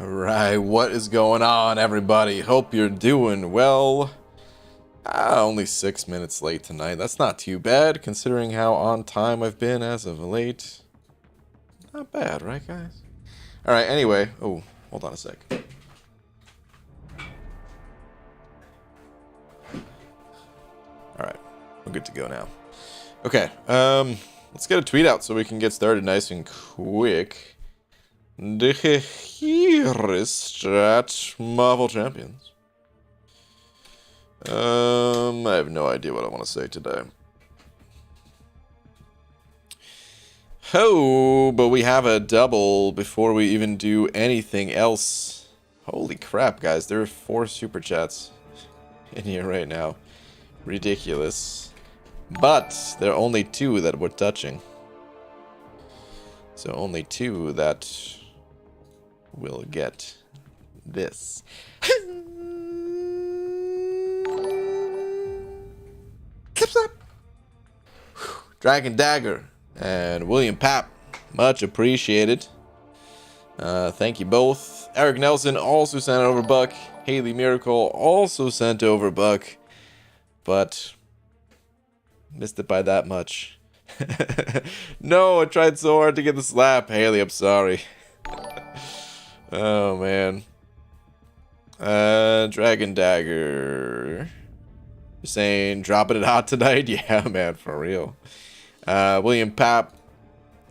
Alright, what is going on, everybody? Hope you're doing well. Only 6 minutes late tonight. That's not too bad, considering how on time I've been as of late. Not bad, right, guys? Alright, anyway. Oh, hold on a sec. Alright, we're good to go now. Okay, let's get a tweet out so we can get started nice and quick. De Strat Marvel Champions. I have no idea what I want to say today. Oh, but we have a double before we even do anything else. Holy crap, guys. There are 4 super chats in here right now. Ridiculous. But there are only 2 that we're touching. So only 2 that will get this. Clips up. Dragon Dagger and William Papp, much appreciated. Thank you both. Eric Nelson also sent over buck. Haley Miracle also sent over buck, but missed it by that much. No, I tried so hard to get the slap. Haley, I'm sorry. Oh, man. Dragon Dagger. You're saying dropping it hot tonight? Yeah, man, for real. William Papp.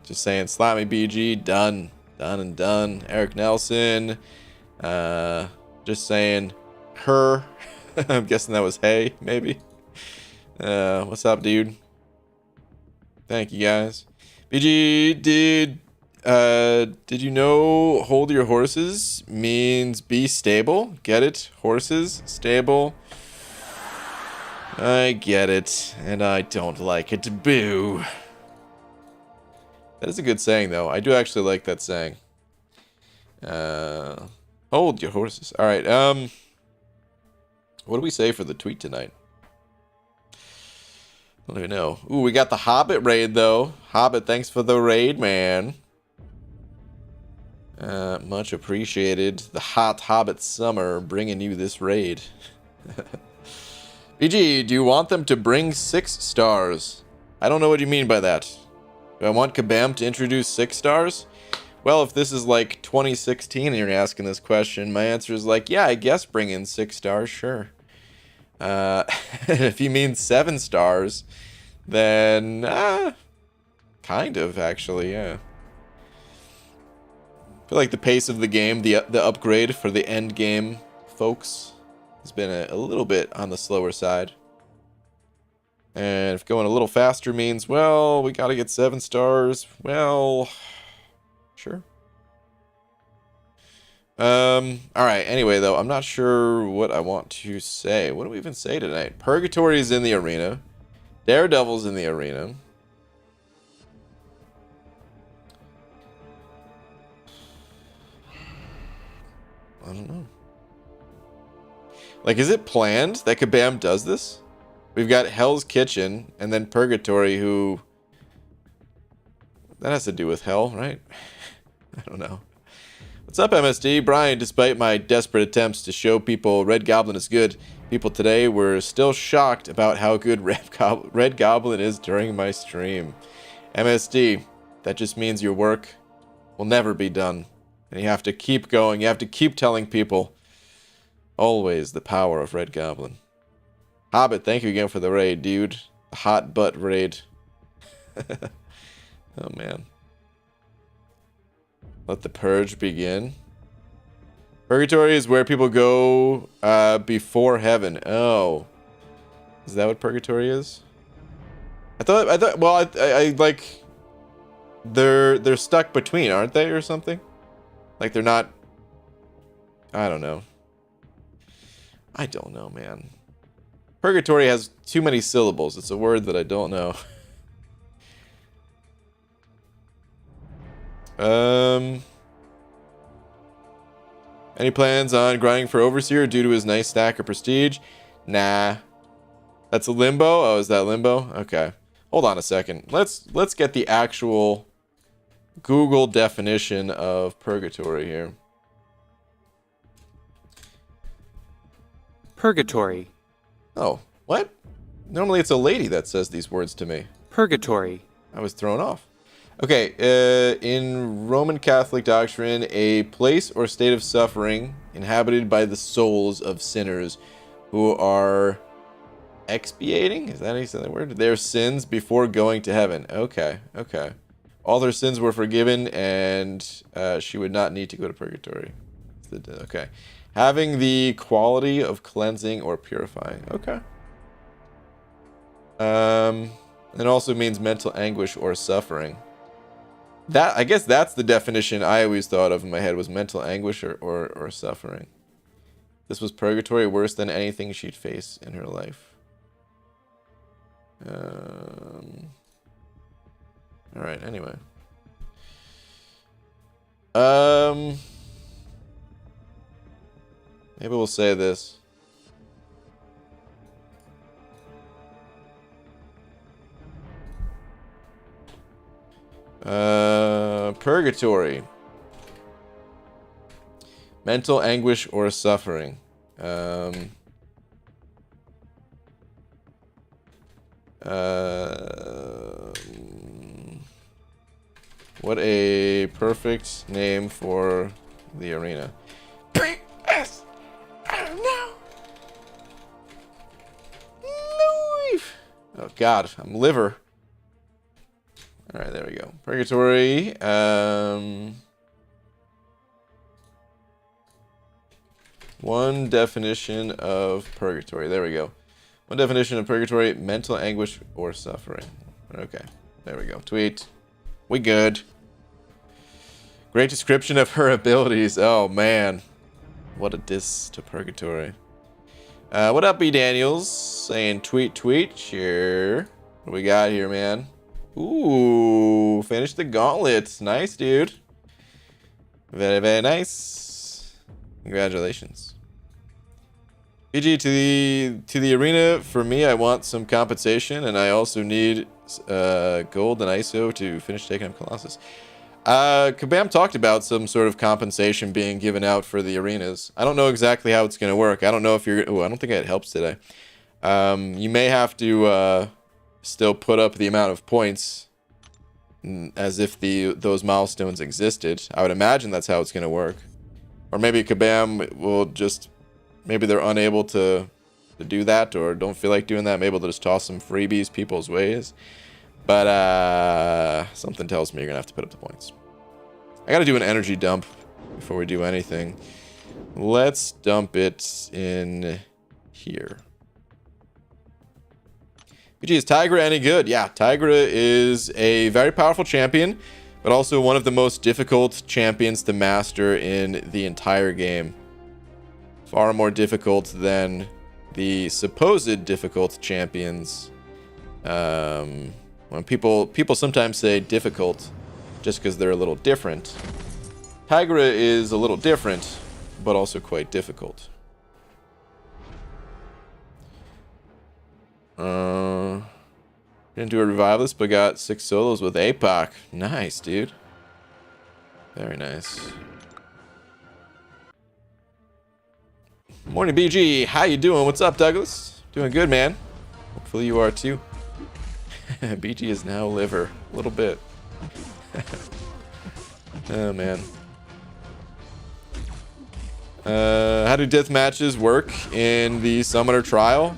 Just saying slap me BG. Done. Done and done. Eric Nelson. Just saying her. I'm guessing that was hey, maybe. What's up, dude? Thank you, guys. BG, did you know hold your horses means be stable? Get it? Horses, stable. I get it, and I don't like it. Boo. That is a good saying, though. I do actually like that saying. Hold your horses. All right. What do we say for the tweet tonight? I don't even know. Ooh, we got the Hobbit raid, though. Hobbit, thanks for the raid, man. Much appreciated. The hot Hobbit summer bringing you this raid. BG, do you want them to bring 6 stars? I don't know what you mean by that. Do I want Kabam to introduce 6 stars? Well, if this is like 2016 and you're asking this question, my answer is like, yeah, I guess bring in 6 stars, sure. If you mean 7 stars, then kind of, actually, yeah. I feel like the pace of the game, the upgrade for the end game folks has been a little bit on the slower side. And if going a little faster means, well, we gotta get 7 stars, well, sure. Alright, anyway, though, I'm not sure what I want to say. What do we even say tonight? Purgatory is in the arena. Daredevil's in the arena. I don't know. Like, is it planned that Kabam does this? We've got Hell's Kitchen and then Purgatory, who... That has to do with Hell, right? I don't know. What's up, MSD? Brian, despite my desperate attempts to show people Red Goblin is good, people today were still shocked about how good Red Goblin is during my stream. MSD, that just means your work will never be done. And you have to keep going. You have to keep telling people always the power of Red Goblin. Hobbit, thank you again for the raid, dude. The hot butt raid. Oh, man. Let the purge begin. Purgatory is where people go before heaven. Oh. Is that what purgatory is? I thought, well, I like... They're stuck between, aren't they, or something? Like, they're not... I don't know. I don't know, man. Purgatory has too many syllables. It's a word that I don't know. Any plans on grinding for Overseer due to his nice stack of prestige? Nah. That's a limbo? Oh, is that limbo? Okay. Hold on a second. Let's get the actual Google definition of purgatory here. Purgatory. Oh, what? Normally it's a lady that says these words to me. Purgatory. I was thrown off. Okay, in Roman Catholic doctrine, a place or state of suffering inhabited by the souls of sinners who are expiating, is that how you say that word? Their sins before going to heaven. Okay. All their sins were forgiven, and she would not need to go to purgatory. Okay. Having the quality of cleansing or purifying. Okay. It also means mental anguish or suffering. That, I guess that's the definition I always thought of in my head, was mental anguish or suffering. This was purgatory, worse than anything she'd face in her life. Alright, anyway. Maybe we'll say this. Purgatory. Mental anguish or suffering. What a perfect name for the arena. PS. No. Oh God, I'm liver. All right, there we go. Purgatory. One definition of purgatory. There we go. One definition of purgatory: mental anguish or suffering. Okay, there we go. Tweet. We good. Great description of her abilities. Oh man, what a diss to purgatory. What up, B Daniels? Saying tweet. Sure. What we got here, man? Ooh, finish the gauntlet. Nice, dude. Very, very nice. Congratulations. GG to the arena. For me, I want some compensation, and I also need gold and ISO to finish taking up Colossus. Kabam talked about some sort of compensation being given out for the arenas. I don't know exactly how it's going to work. I don't know if you're... Oh, I don't think it helps today. You may have to still put up the amount of points as if those milestones existed. I would imagine that's how it's going to work. Or maybe Kabam will just... Maybe they're unable to do that, or don't feel like doing that. Maybe they'll just toss some freebies people's ways. But something tells me you're going to have to put up the points. I got to do an energy dump before we do anything. Let's dump it in here. BG, is Tigra any good? Yeah, Tigra is a very powerful champion, but also one of the most difficult champions to master in the entire game. Far more difficult than the supposed difficult champions. When people sometimes say difficult just because they're a little different. Tigra is a little different, but also quite difficult. Didn't do a revivalist, but got 6 solos with APOC. Nice, dude. Very nice. Morning, BG. How you doing? What's up, Douglas? Doing good, man. Hopefully you are too. BG is now liver. A little bit. Oh, man. How do death matches work in the Summoner Trial?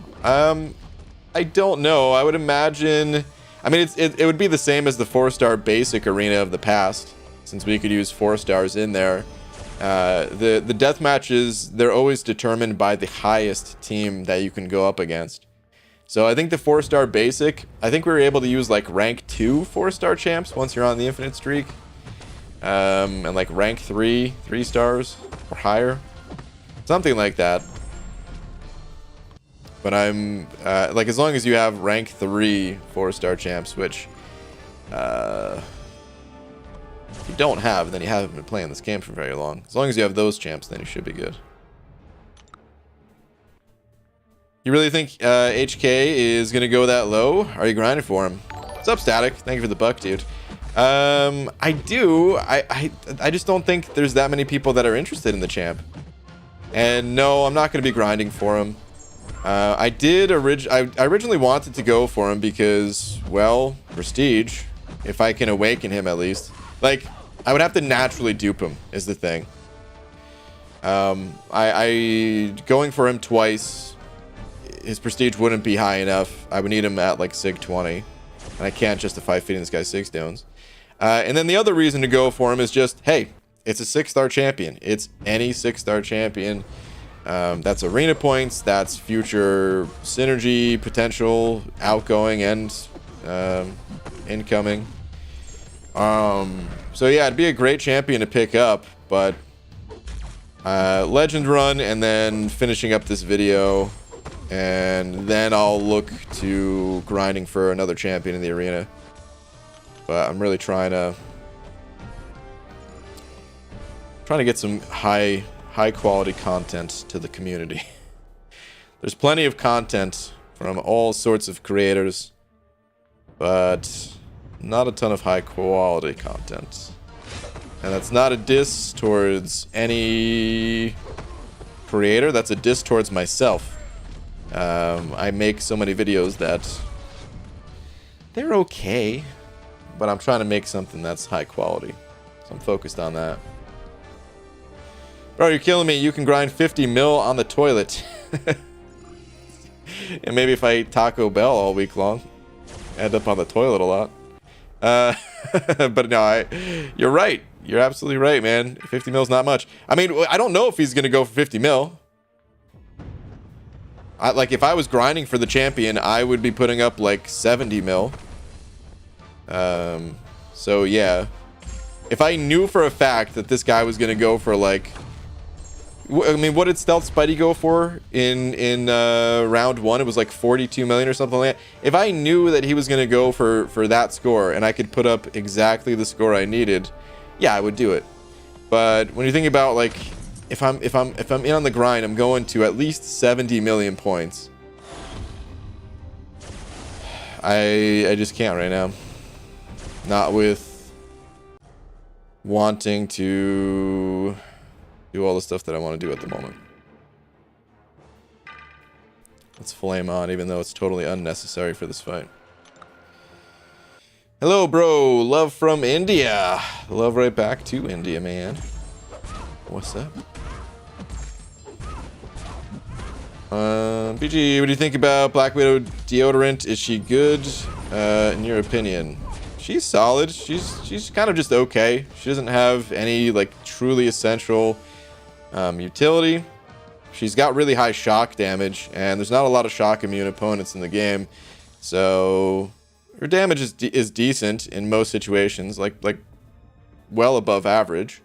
I don't know. I would imagine... I mean, it would be the same as the 4-star basic arena of the past, since we could use 4 stars in there. The death matches, they're always determined by the highest team that you can go up against. So I think the 4-star basic, I think we were able to use like rank 2 4-star champs once you're on the infinite streak. And like rank 3 stars or higher. Something like that. But I'm, like, as long as you have rank 3 4-star champs, which, if you don't have, then you haven't been playing this game for very long. As long as you have those champs, then you should be good. You really think HK is going to go that low? Are you grinding for him? What's up, Static? Thank you for the buck, dude. I do. I just don't think there's that many people that are interested in the champ. And no, I'm not going to be grinding for him. I originally wanted to go for him because, well, prestige. If I can awaken him at least. Like, I would have to naturally dupe him, is the thing. I going for him twice, his prestige wouldn't be high enough. I would need him at like Sig 20. And I can't justify feeding this guy 6 stones. And then the other reason to go for him is just, hey, it's a 6-star champion. It's any 6-star champion. That's arena points, that's future synergy potential, outgoing and incoming. So yeah, it'd be a great champion to pick up, but legend run and then finishing up this video, and then I'll look to grinding for another champion in the arena. But I'm really trying to get some high quality content to the community. There's plenty of content from all sorts of creators, but not a ton of high quality content. And that's not a diss towards any creator, that's a diss towards myself. I make so many videos that they're okay, but I'm trying to make something that's high quality. So I'm focused on that. Bro, you're killing me. You can grind 50 mil on the toilet. And maybe if I ate Taco Bell all week long, end up on the toilet a lot. But no, you're right. You're absolutely right, man. 50 mil is not much. I mean, I don't know if he's going to go for 50 mil. Like, if I was grinding for the champion, I would be putting up like 70 mil. So yeah. If I knew for a fact that this guy was going to go for like... I mean, what did Stealth Spidey go for in round 1? It was like 42 million or something like that. If I knew that he was going to go for that score and I could put up exactly the score I needed, yeah, I would do it. But when you think about like if I'm in on the grind, I'm going to at least 70 million points. I just can't right now. Not with wanting to do all the stuff that I want to do at the moment. Let's flame on, even though it's totally unnecessary for this fight. Hello, bro. Love from India. Love right back to India, man. What's up? BG, what do you think about Black Widow deodorant? Is she good, in your opinion? She's solid. She's kind of just okay. She doesn't have any like truly essential utility. She's got really high shock damage, and there's not a lot of shock immune opponents in the game, so her damage is decent in most situations, like well above average.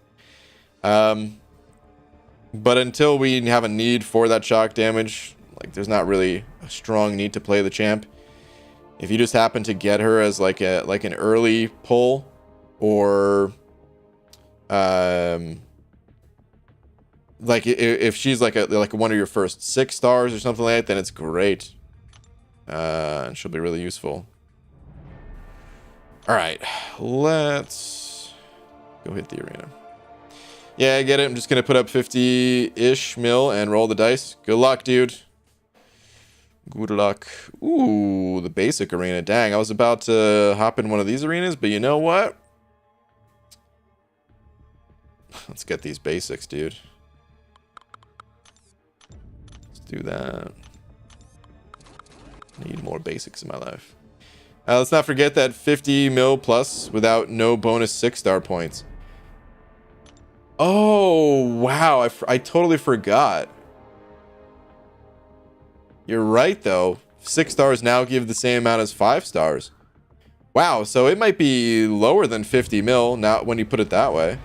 But until we have a need for that shock damage, like there's not really a strong need to play the champ. If you just happen to get her as like an early pull, or like if she's like one of your first 6 stars or something like that, then it's great. And she'll be really useful. All right, let's go hit the arena. Yeah, I get it. I'm just gonna put up 50-ish mil and roll the dice. Good luck, dude. Good luck. Ooh, the basic arena. Dang, I was about to hop in one of these arenas, but you know what? Let's get these basics, dude. Let's do that. Need more basics in my life. Let's not forget that 50 mil plus without no bonus 6-star points. Oh, wow. I totally forgot. You're right, though. 6 stars now give the same amount as 5 stars. Wow, so it might be lower than 50 mil now when you put it that way.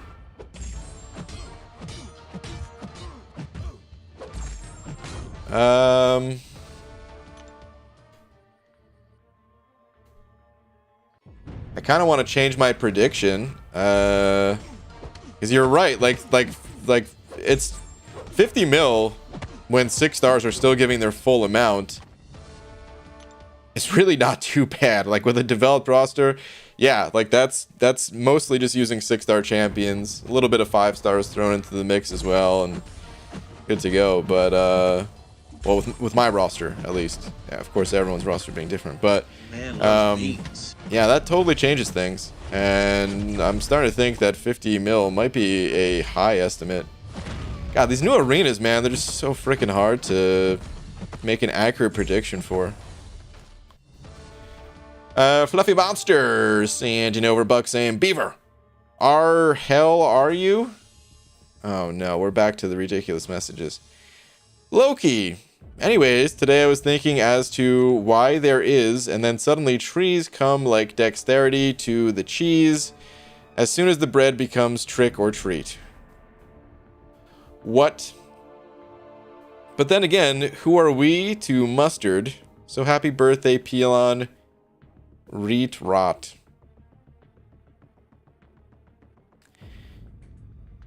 I kind of want to change my prediction. Because you're right. Like it's 50 mil when 6 stars are still giving their full amount. It's really not too bad. Like with a developed roster, yeah, like that's mostly just using 6-star champions, a little bit of 5 stars thrown into the mix as well, and good to go. But Well, with my roster, at least. Yeah, of course, everyone's roster being different. But, yeah, that totally changes things. And I'm starting to think that 50 mil might be a high estimate. God, these new arenas, man, they're just so freaking hard to make an accurate prediction for. Fluffy Monsters and Overbuck saying, Beaver, hell are you? Oh no, we're back to the ridiculous messages. Loki. Anyways, today I was thinking as to why there is, and then suddenly trees come like dexterity to the cheese as soon as the bread becomes trick or treat. What? But then again, who are we to mustard? So happy birthday, Pelon. Reet rot.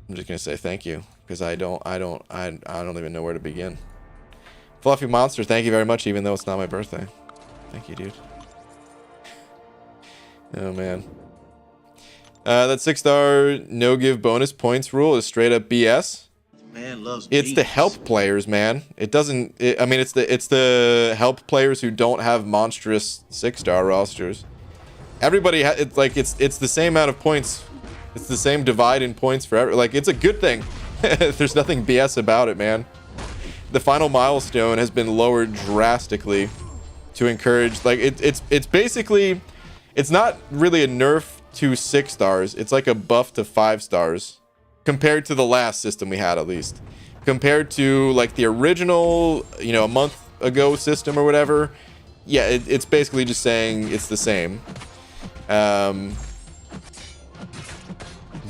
I'm just gonna say thank you because I don't even know where to begin. Fluffy Monster, thank you very much, even though it's not my birthday. Thank you, dude. Oh man. That 6-star no give bonus points rule is straight up BS. Man loves it's the help players, man. It doesn't. I mean, it's the help players who don't have monstrous 6-star rosters. Everybody, it's like it's the same amount of points. It's the same divide in points for like it's a good thing. There's nothing BS about it, man. The final milestone has been lowered drastically to encourage. Like it's basically, it's not really a nerf to 6 stars. It's like a buff to 5 stars. Compared to the last system we had, at least. Compared to, like, the original, you know, a month ago system or whatever. Yeah, it's basically just saying it's the same.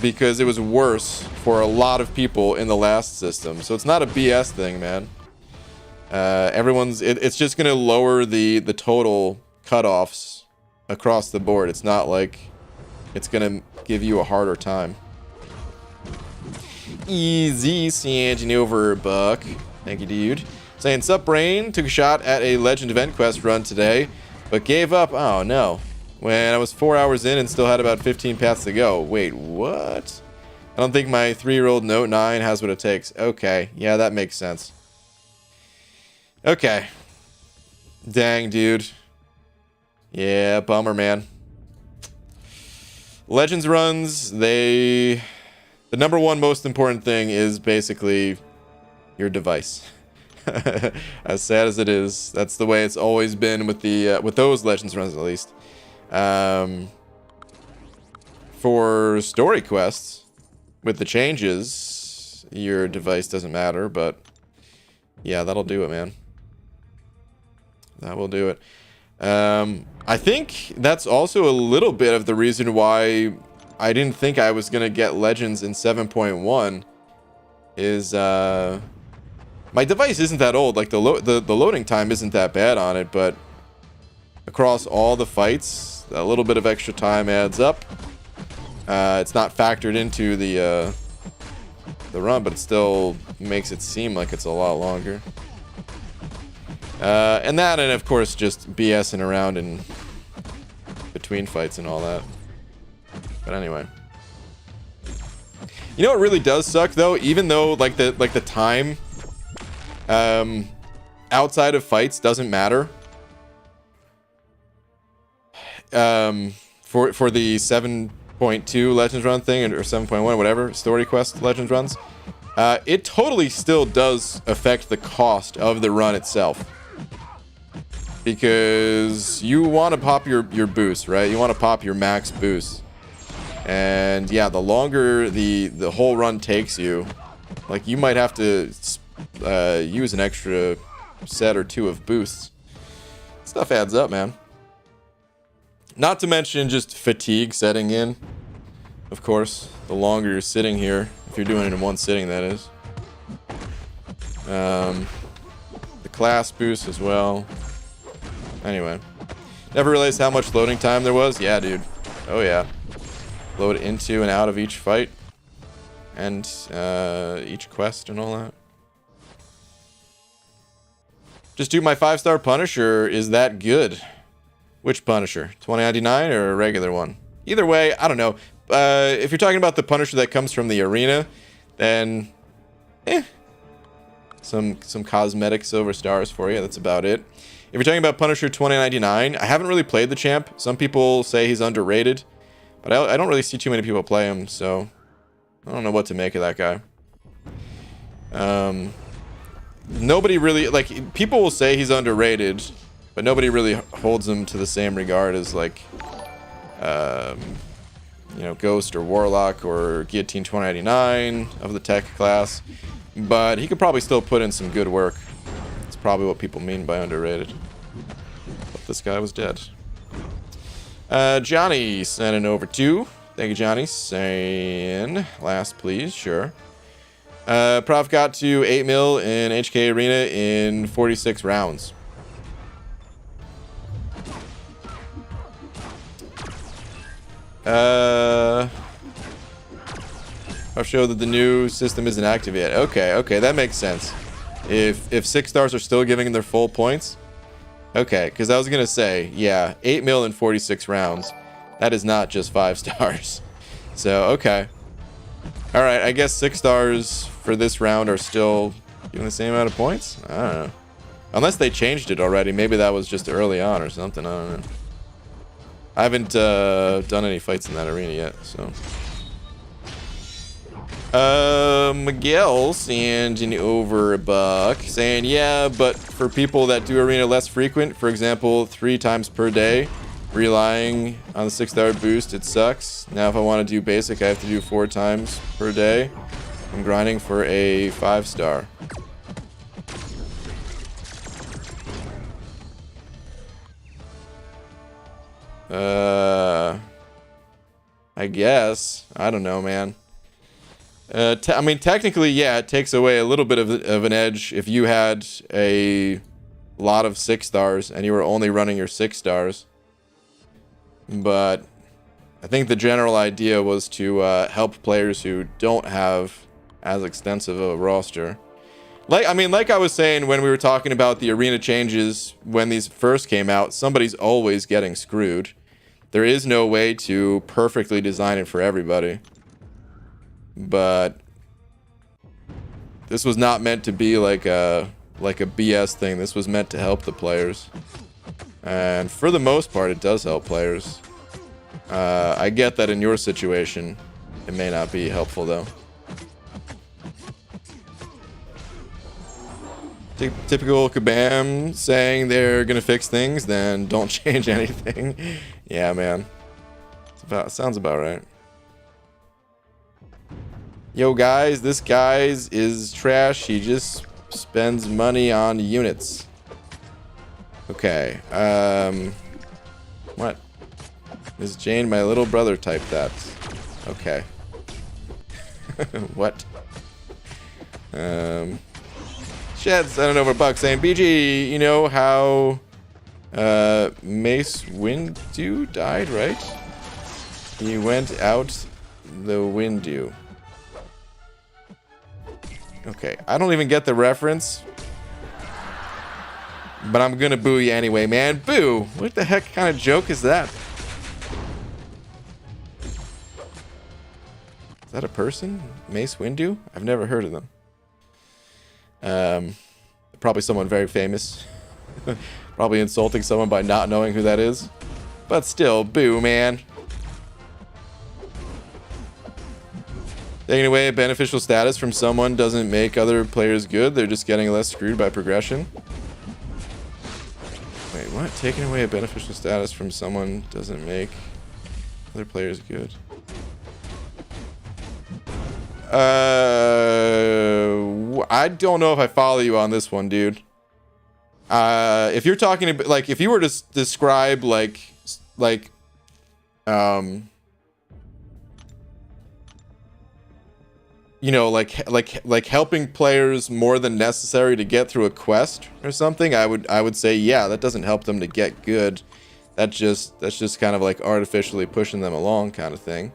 Because it was worse for a lot of people in the last system. So it's not a BS thing, man. It's just going to lower the total cutoffs across the board. It's not like it's going to give you a harder time. Easy sanding over Buck. Thank you, dude. Saying, sup, Brain. Took a shot at a Legend Event Quest run today, but gave up. Oh, no. When I was 4 hours in and still had about 15 paths to go. Wait, what? I don't think my 3-year-old Note 9 has what it takes. Okay. Yeah, that makes sense. Okay. Dang, dude. Yeah, bummer, man. Legends runs, the number one most important thing is basically your device. As sad as it is, that's the way it's always been with the with those Legends runs, at least. For story quests, with the changes, your device doesn't matter, but yeah, that'll do it, man. That will do it. I think that's also a little bit of the reason why I didn't think I was gonna get Legends in 7.1 is my device isn't that old. Like the loading time isn't that bad on it, but across all the fights, a little bit of extra time adds up. It's not factored into the run, but it still makes it seem like it's a lot longer. And of course just BSing around in between fights and all that. But anyway, you know what really does suck though, even though like the time outside of fights doesn't matter. For the 7.2 Legends run thing or 7.1 whatever story quest Legends runs, it totally still does affect the cost of the run itself. Because you want to pop your boost, right? You want to pop your max boost. And yeah, the longer the whole run takes you, like you might have to use an extra set or two of boosts. Stuff adds up, man. Not to mention just fatigue setting in. Of course, the longer you're sitting here, if you're doing it in one sitting, that is. The class boost as well. Anyway, never realized how much loading time there was. Yeah, dude. Oh yeah. Load into and out of each fight and each quest and all that. Just do my 5-star Punisher. Is that good? Which Punisher? 2099 or a regular one? Either way, I don't know. If you're talking about the Punisher that comes from the arena, then some cosmetic silver stars for you. That's about it. If you're talking about Punisher 2099, I haven't really played the champ. Some people say he's underrated, but I don't really see too many people play him, so I don't know what to make of that guy. Nobody really, like, people will say he's underrated, but nobody really holds him to the same regard as, like, you know, Ghost or Warlock or Guillotine 2099 of the tech class. But he could probably still put in some good work. That's probably what people mean by underrated. But this guy was dead. Johnny sending over 2. Thank you, Johnny. Saying last, please. Sure. Prof got to 8 mil in HK Arena in 46 rounds. I'll show that the new system isn't active yet. Okay, that makes sense. If 6 stars are still giving their full points. Okay, because I was gonna say, yeah, 8 mil in 46 rounds. That is not just 5 stars. So, okay. Alright, I guess 6 stars for this round are still giving the same amount of points? I don't know. Unless they changed it already. Maybe that was just early on or something. I don't know. I haven't done any fights in that arena yet, so. Miguel sending over a buck, saying, yeah, but for people that do arena less frequent, for example, 3 times per day, relying on the 6-star boost, it sucks. Now, if I want to do basic, I have to do 4 times per day. I'm grinding for a 5-star. I guess. I don't know, man. I mean, technically, yeah, it takes away a little bit of an edge if you had a lot of 6 stars and you were only running your 6 stars. But I think the general idea was to help players who don't have as extensive a roster. Like I was saying when we were talking about the arena changes when these first came out, somebody's always getting screwed. There is no way to perfectly design it for everybody. But this was not meant to be like a BS thing. This was meant to help the players. And for the most part, it does help players. I get that in your situation, it may not be helpful though. Typical Kabam saying they're gonna fix things, then don't change anything. Yeah, man. Sounds about right. Yo, guys, this guy's is trash. He just spends money on units. Okay. What? Ms. Jane, my little brother typed that. Okay. What? Sheds, I don't know for buck saying, BG, you know how Mace Windu died, right? He went out the Windu. Okay, I don't even get the reference. But I'm gonna boo you anyway, man. Boo! What the heck kind of joke is that? Is that a person? Mace Windu? I've never heard of them. Probably someone very famous. Probably insulting someone by not knowing who that is. But still, boo, man. Taking away a beneficial status from someone doesn't make other players good. They're just getting less screwed by progression. Wait, what? Taking away a beneficial status from someone doesn't make other players good. I don't know if I follow you on this one, dude. If you're talking about, like, if you were to describe, you know, like helping players more than necessary to get through a quest or something, I would say, yeah, that doesn't help them to get good. That's just kind of like artificially pushing them along kind of thing.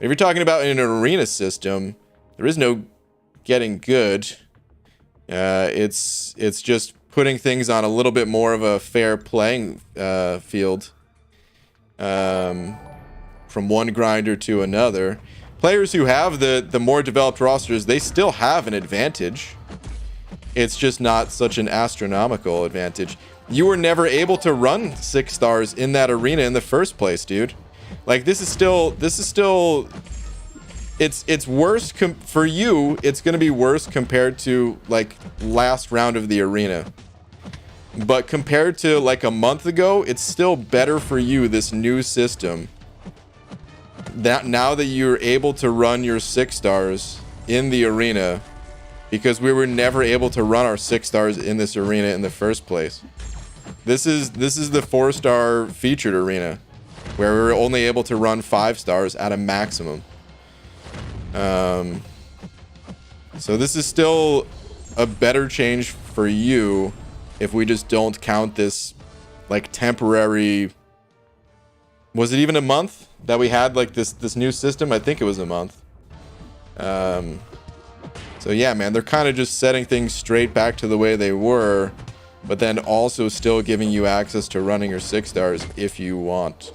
If you're talking about an arena system, there is no getting good. It's just putting things on a little bit more of a fair playing field from one grinder to another. Players who have the more developed rosters, they still have an advantage. It's just not such an astronomical advantage. You were never able to run 6 stars in that arena in the first place, dude. Like, this is still it's worse for you. It's going to be worse compared to like last round of the arena. But compared to like a month ago, it's still better for you, this new system. That now that you're able to run your 6 stars in the arena, because we were never able to run our 6 stars in this arena in the first place. This is the 4-star featured arena, where we were only able to run 5 stars at a maximum. So this is still a better change for you if we just don't count this like temporary. Was it even a month that we had like this new system? I think it was a month. So yeah, man, they're kind of just setting things straight back to the way they were, but then also still giving you access to running your 6 stars if you want.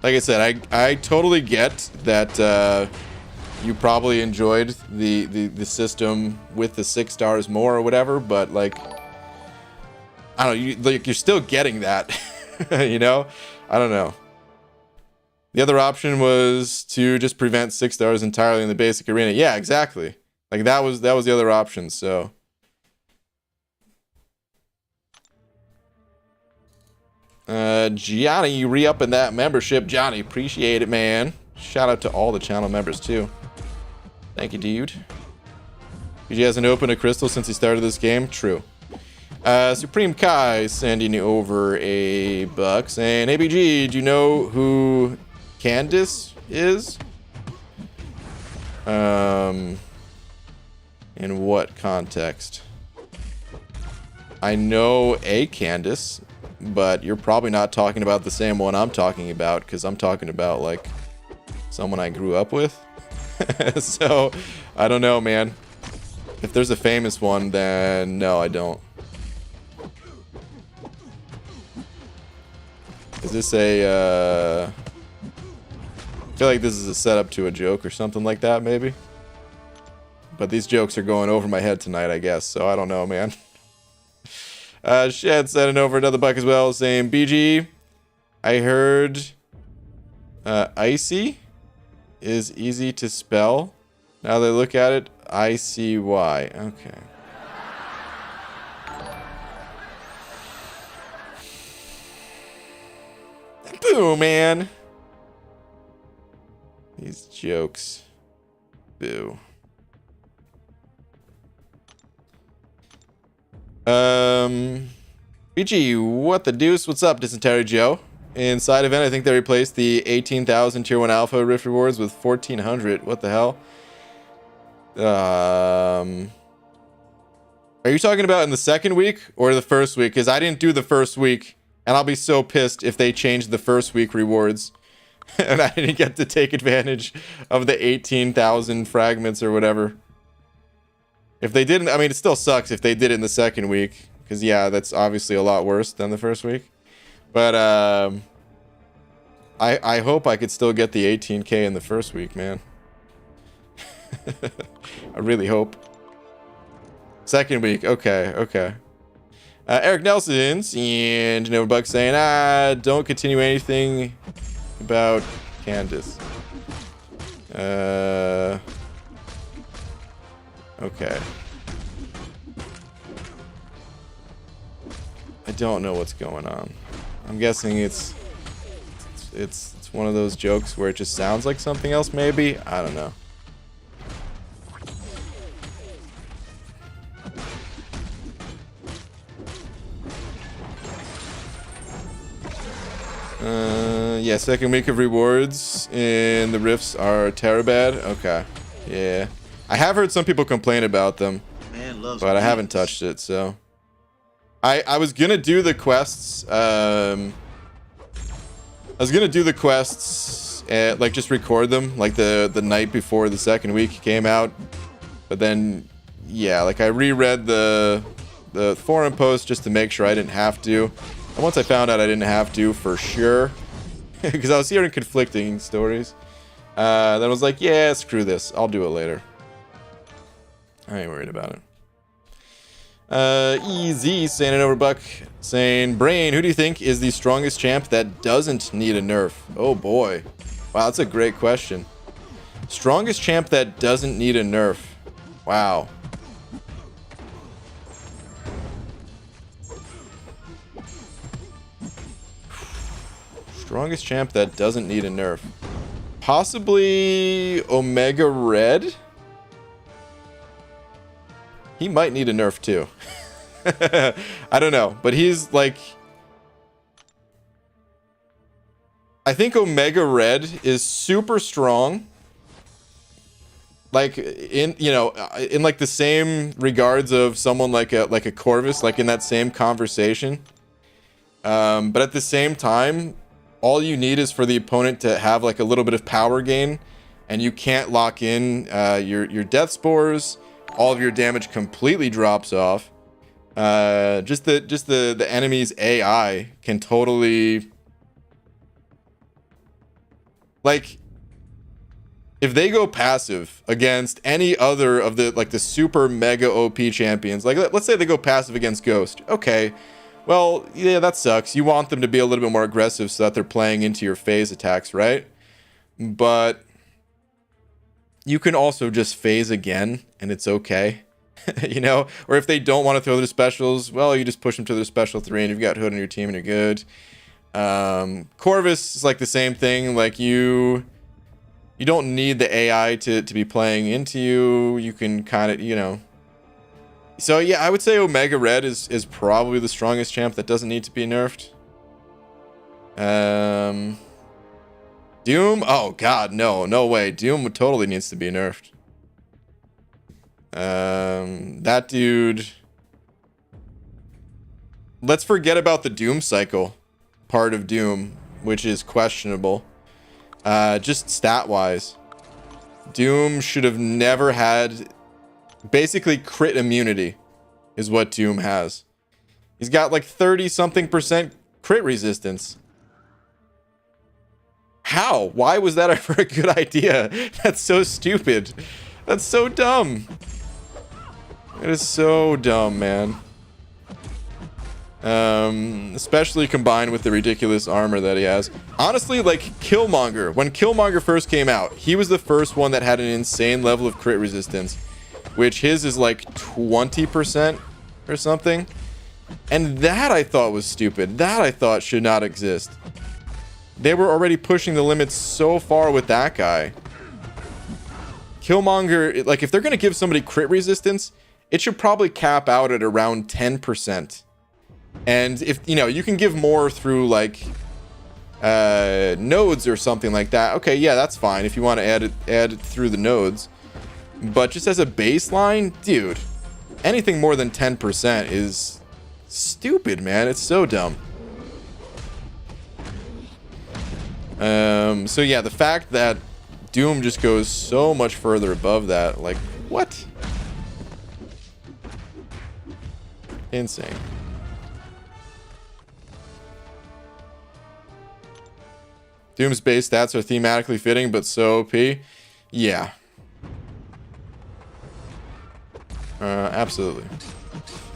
Like I said, I totally get that you probably enjoyed the system with the 6 stars more or whatever, but like, I don't know, you're still getting that, you know? I don't know. The other option was to just prevent 6 stars entirely in the basic arena. Yeah, exactly. Like that was the other option, so. Johnny re-upping that membership. Johnny, appreciate it, man. Shout out to all the channel members too. Thank you, dude. BG hasn't opened a crystal since he started this game. True. Supreme Kai sending over a buck saying, hey BG, do you know who Candace is? In what context? I know a Candace, but you're probably not talking about the same one I'm talking about, because I'm talking about like someone I grew up with. So I don't know, man. If there's a famous one, then no, I don't. Is this a I feel like this is a setup to a joke or something like that, maybe. But these jokes are going over my head tonight, I guess, so I don't know, man. Shed sending over another buck as well, saying, BG, I heard icy is easy to spell. Now that I look at it, I-C-Y. Okay. Boo, man. These jokes. Boo. BG, what the deuce? What's up, Dysentery Joe? In side event, I think they replaced the 18,000 Tier 1 Alpha Rift rewards with 1,400. What the hell? Are you talking about in the second week or the first week? Because I didn't do the first week, and I'll be so pissed if they change the first week rewards and I didn't get to take advantage of the 18,000 fragments or whatever. If they didn't, I mean, it still sucks if they did it in the second week, because yeah, that's obviously a lot worse than the first week. But I hope I could still get the 18K in the first week, man. I really hope. Second week, okay, okay. Eric Nelson's and Genova Buck saying, don't continue anything about Candace. Okay. I don't know what's going on. I'm guessing it's one of those jokes where it just sounds like something else, maybe? I don't know. Yeah, second week of rewards and the rifts are Terabad. Okay. Yeah. I have heard some people complain about them, but I haven't touched it, so. I was gonna do the quests, like just record them, like the night before the second week came out. But then, yeah, like I reread the forum post just to make sure I didn't have to. And once I found out I didn't have to for sure, because I was hearing conflicting stories, Then was like, yeah, screw this. I'll do it later. I ain't worried about it. Easy saying it over Buck. Saying, Brain, who do you think is the strongest champ that doesn't need a nerf? Oh boy. Wow, that's a great question. Strongest champ that doesn't need a nerf. Wow. Strongest champ that doesn't need a nerf. Possibly Omega Red? He might need a nerf too. I don't know, but he's like... I think Omega Red is super strong. Like in, you know, in like the same regards of someone like a Corvus, like in that same conversation. But at the same time, all you need is for the opponent to have like a little bit of power gain, and you can't lock in your death spores. All of your damage completely drops off. Just the enemy's AI can totally, like, if they go passive against any other of the super mega OP champions, like let's say they go passive against Ghost. Okay, well, yeah, that sucks. You want them to be a little bit more aggressive so that they're playing into your phase attacks, right? But you can also just phase again and it's okay. You know? Or if they don't want to throw their specials, well, you just push them to their special 3 and you've got Hood on your team and you're good. Corvus is like the same thing. Like you don't need the AI to be playing into you. You can kind of, you know. So yeah, I would say Omega Red is probably the strongest champ that doesn't need to be nerfed. Doom? Oh god, no way. Doom totally needs to be nerfed. That dude. Let's forget about the Doom cycle part of Doom, which is questionable. Just stat-wise, Doom should have never had... Basically, crit immunity is what Doom has. He's got like 30-something% crit resistance. How? Why was that ever a good idea? That's so stupid. That's so dumb. It is so dumb, man. Especially combined with the ridiculous armor that he has. Honestly, like Killmonger. When Killmonger first came out, he was the first one that had an insane level of crit resistance, which his is like 20% or something. And that I thought was stupid. That I thought should not exist. They were already pushing the limits so far with that guy. Killmonger, like if they're going to give somebody crit resistance, it should probably cap out at around 10%. And if, you know, you can give more through like nodes or something like that. Okay, yeah, that's fine if you want to add it through the nodes. But just as a baseline, dude, anything more than 10% is stupid, man. It's so dumb. So yeah, the fact that Doom just goes so much further above that, like, what? Insane. Doom's base stats are thematically fitting, but so OP. Yeah. Absolutely.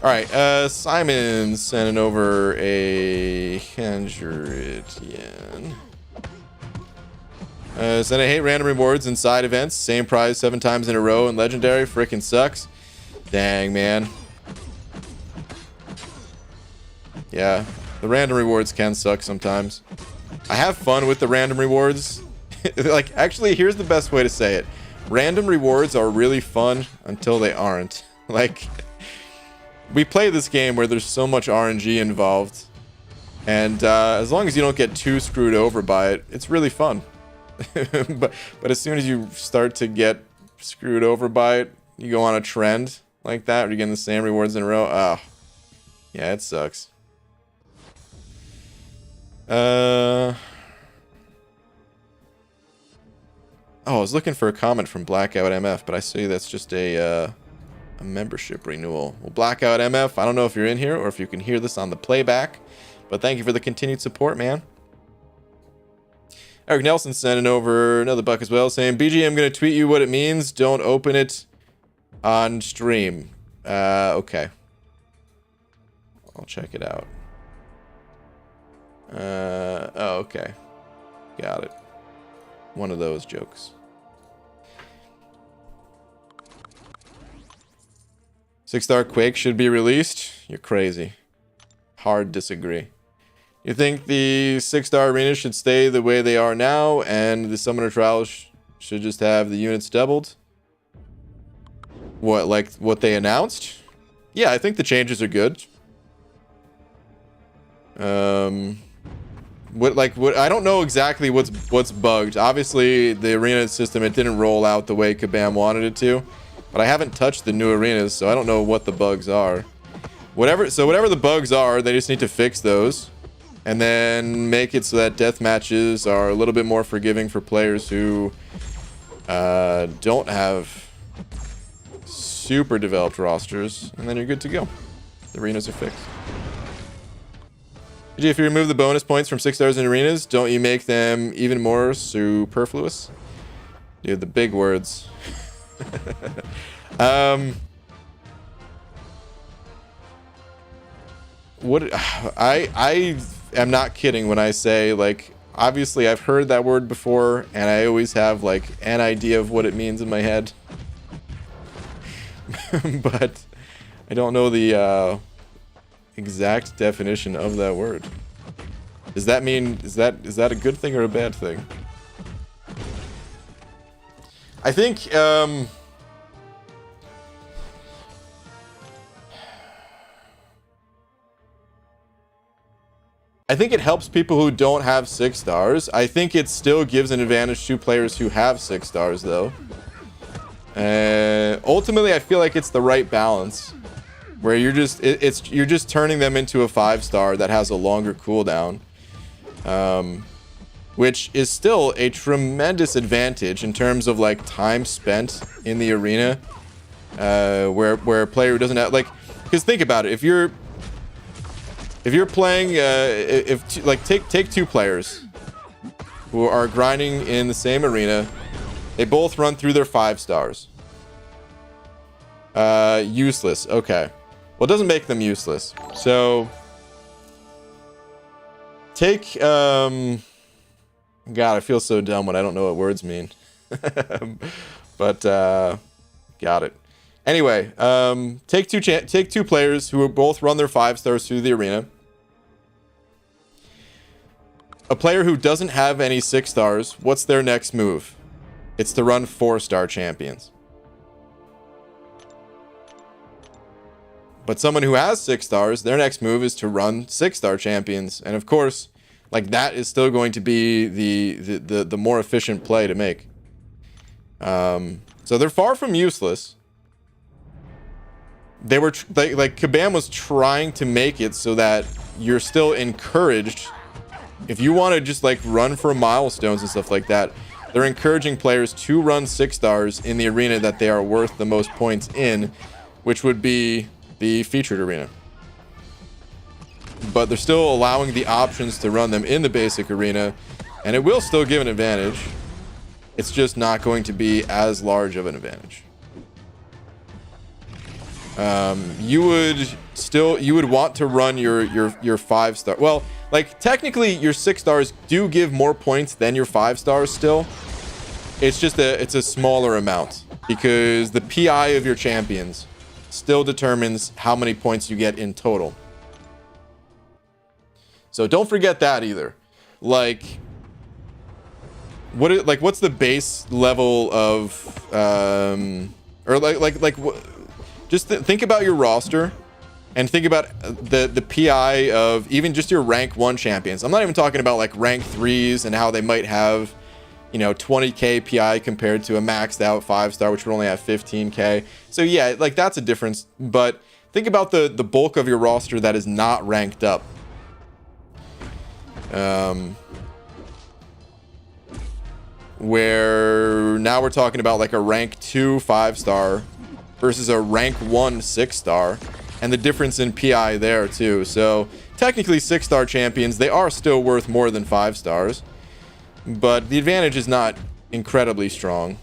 Alright, Simon sending over a 100 yen. Said I hate random rewards and side events. Same prize 7 times in a row and legendary. Frickin' sucks. Dang, man. Yeah, the random rewards can suck sometimes. I have fun with the random rewards. Like, actually, here's the best way to say it. Random rewards are really fun until they aren't. Like, we play this game where there's so much RNG involved. And as long as you don't get too screwed over by it, it's really fun. but as soon as you start to get screwed over by it, you go on a trend like that, where you're getting the same rewards in a row. Oh, yeah, it sucks. Oh, I was looking for a comment from Blackout MF, but I see that's just a membership renewal. Well, Blackout MF, I don't know if you're in here or if you can hear this on the playback, but thank you for the continued support, man. Eric Nelson sending over another buck as well, saying, BG, I'm going to tweet you what it means. Don't open it on stream. Okay. I'll check it out. Oh, okay. Got it. One of those jokes. 6-star Quake should be released? You're crazy. Hard disagree. You think the 6-star arenas should stay the way they are now and the summoner trials should just have the units doubled? What, like what they announced? Yeah, I think the changes are good. What I don't know exactly what's bugged. Obviously, the arena system, it didn't roll out the way Kabam wanted it to. But I haven't touched the new arenas, so I don't know what the bugs are. Whatever the bugs are, they just need to fix those. And then make it so that death matches are a little bit more forgiving for players who don't have super developed rosters. And then you're good to go. The arenas are fixed. If you remove the bonus points from 6 stars in arenas, don't you make them even more superfluous? Dude, the big words. What I am not kidding when I say, like, obviously I've heard that word before and I always have like an idea of what it means in my head. But I don't know the exact definition of that word. Does that mean, is that a good thing or a bad thing? I think it helps people who don't have 6 stars. I think it still gives an advantage to players who have 6 stars, though. Ultimately, I feel like it's the right balance, where you're just turning them into a 5-star that has a longer cooldown, which is still a tremendous advantage in terms of like time spent in the arena, where a player who doesn't have, like, because think about it, if you're playing, take 2 players who are grinding in the same arena, they both run through their 5 stars. Useless. Okay. Well, it doesn't make them useless. So take, God, I feel so dumb when I don't know what words mean. But, got it. Anyway, take two players who both run their 5 stars through the arena. A player who doesn't have any 6 stars, what's their next move? It's to run 4-star champions. But someone who has 6 stars, their next move is to run 6-star champions. And of course, like, that is still going to be the more efficient play to make. So they're far from useless. They were like Kabam was trying to make it so that you're still encouraged. If you want to just like run for milestones and stuff like that, they're encouraging players to run 6 stars in the arena that they are worth the most points in, which would be the featured arena. But they're still allowing the options to run them in the basic arena, and it will still give an advantage. It's just not going to be as large of an advantage. You would want to run your 5-star. Well, like, technically your 6 stars do give more points than your 5 stars still. It's just it's a smaller amount, because the PI of your champions still determines how many points you get in total. So don't forget that either. Like, what's the base level of just think about your roster and think about the PI of even just your rank 1 champions. I'm not even talking about like rank 3s and how they might have, you know, 20k PI compared to a maxed out 5-star, which would only have 15k. So yeah, like, that's a difference. But think about the bulk of your roster that is not ranked up. Where now we're talking about like a rank 2 5-star versus a rank 1 6-star, and the difference in PI there too. So technically 6-star champions, they are still worth more than 5 stars, but the advantage is not incredibly strong.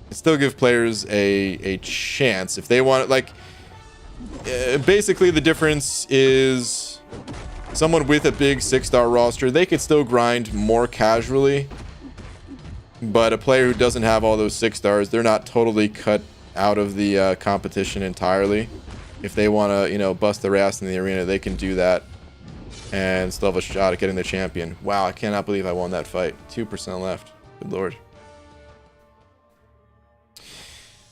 It still give players a chance if they want it. Like, basically the difference is someone with a big 6-star roster, they could still grind more casually, but a player who doesn't have all those 6 stars, they're not totally cut out of the competition entirely. If they want to, you know, bust their ass in the arena, they can do that and still have a shot at getting the champion. Wow, I cannot believe I won that fight. 2% left. Good lord.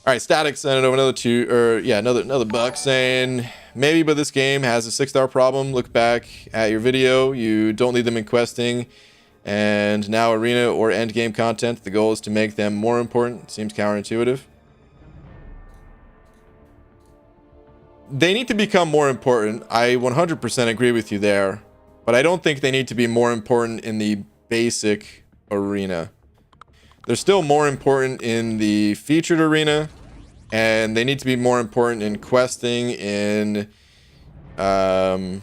All right, Static sent it over another buck saying, maybe, but this game has a 6-star problem. Look back at your video. You don't need them in questing and now arena or end game content. The goal is to make them more important. Seems counterintuitive. They need to become more important. I 100% agree with you there, but I don't think they need to be more important in the basic arena. They're still more important in the featured arena, and they need to be more important in questing, in the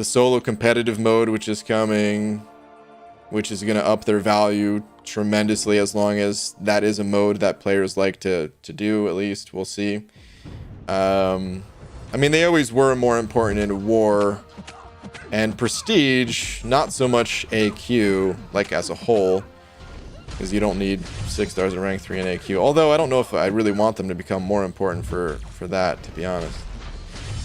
solo competitive mode, which is coming, which is going to up their value tremendously, as long as that is a mode that players like to do, at least. We'll see. I mean, they always were more important in war and prestige, not so much AQ, like as a whole, because you don't need 6 stars in rank 3 in AQ. Although I don't know if I really want them to become more important for that, to be honest.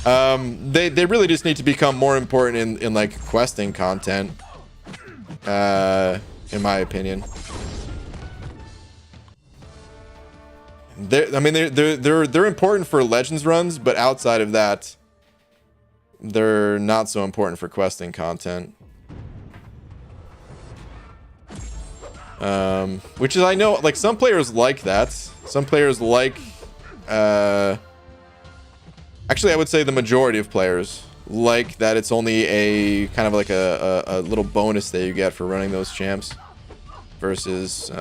They really just need to become more important in like questing content, in my opinion. They're important for Legends runs, but outside of that, they're not so important for questing content. Which is, I know, like, some players like that. Some players like, actually, I would say the majority of players like that it's only a kind of like a little bonus that you get for running those champs versus,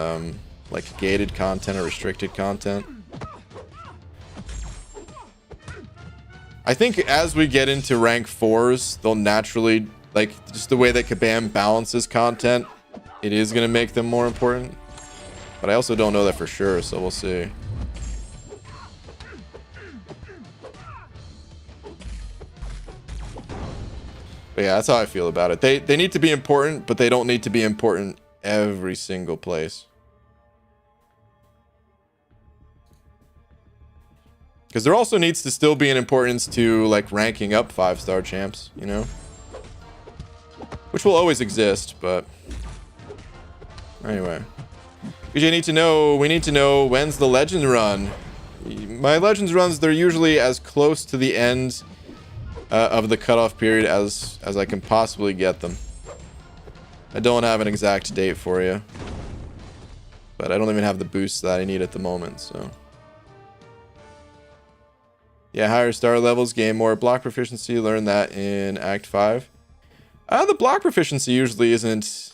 like gated content or restricted content. I think as we get into rank 4s, they'll naturally, like, just the way that Kabam balances content, it is going to make them more important. But I also don't know that for sure, so we'll see. But yeah, that's how I feel about it. They need to be important, but they don't need to be important every single place. Because there also needs to still be an importance to, like, ranking up 5-star champs, you know? Which will always exist, but... Anyway. We need to know when's the Legend run. My Legends runs, they're usually as close to the end of the cutoff period as I can possibly get them. I don't have an exact date for you. But I don't even have the boosts that I need at the moment, so... Yeah, higher star levels gain more block proficiency. Learn that in Act 5. The block proficiency usually isn't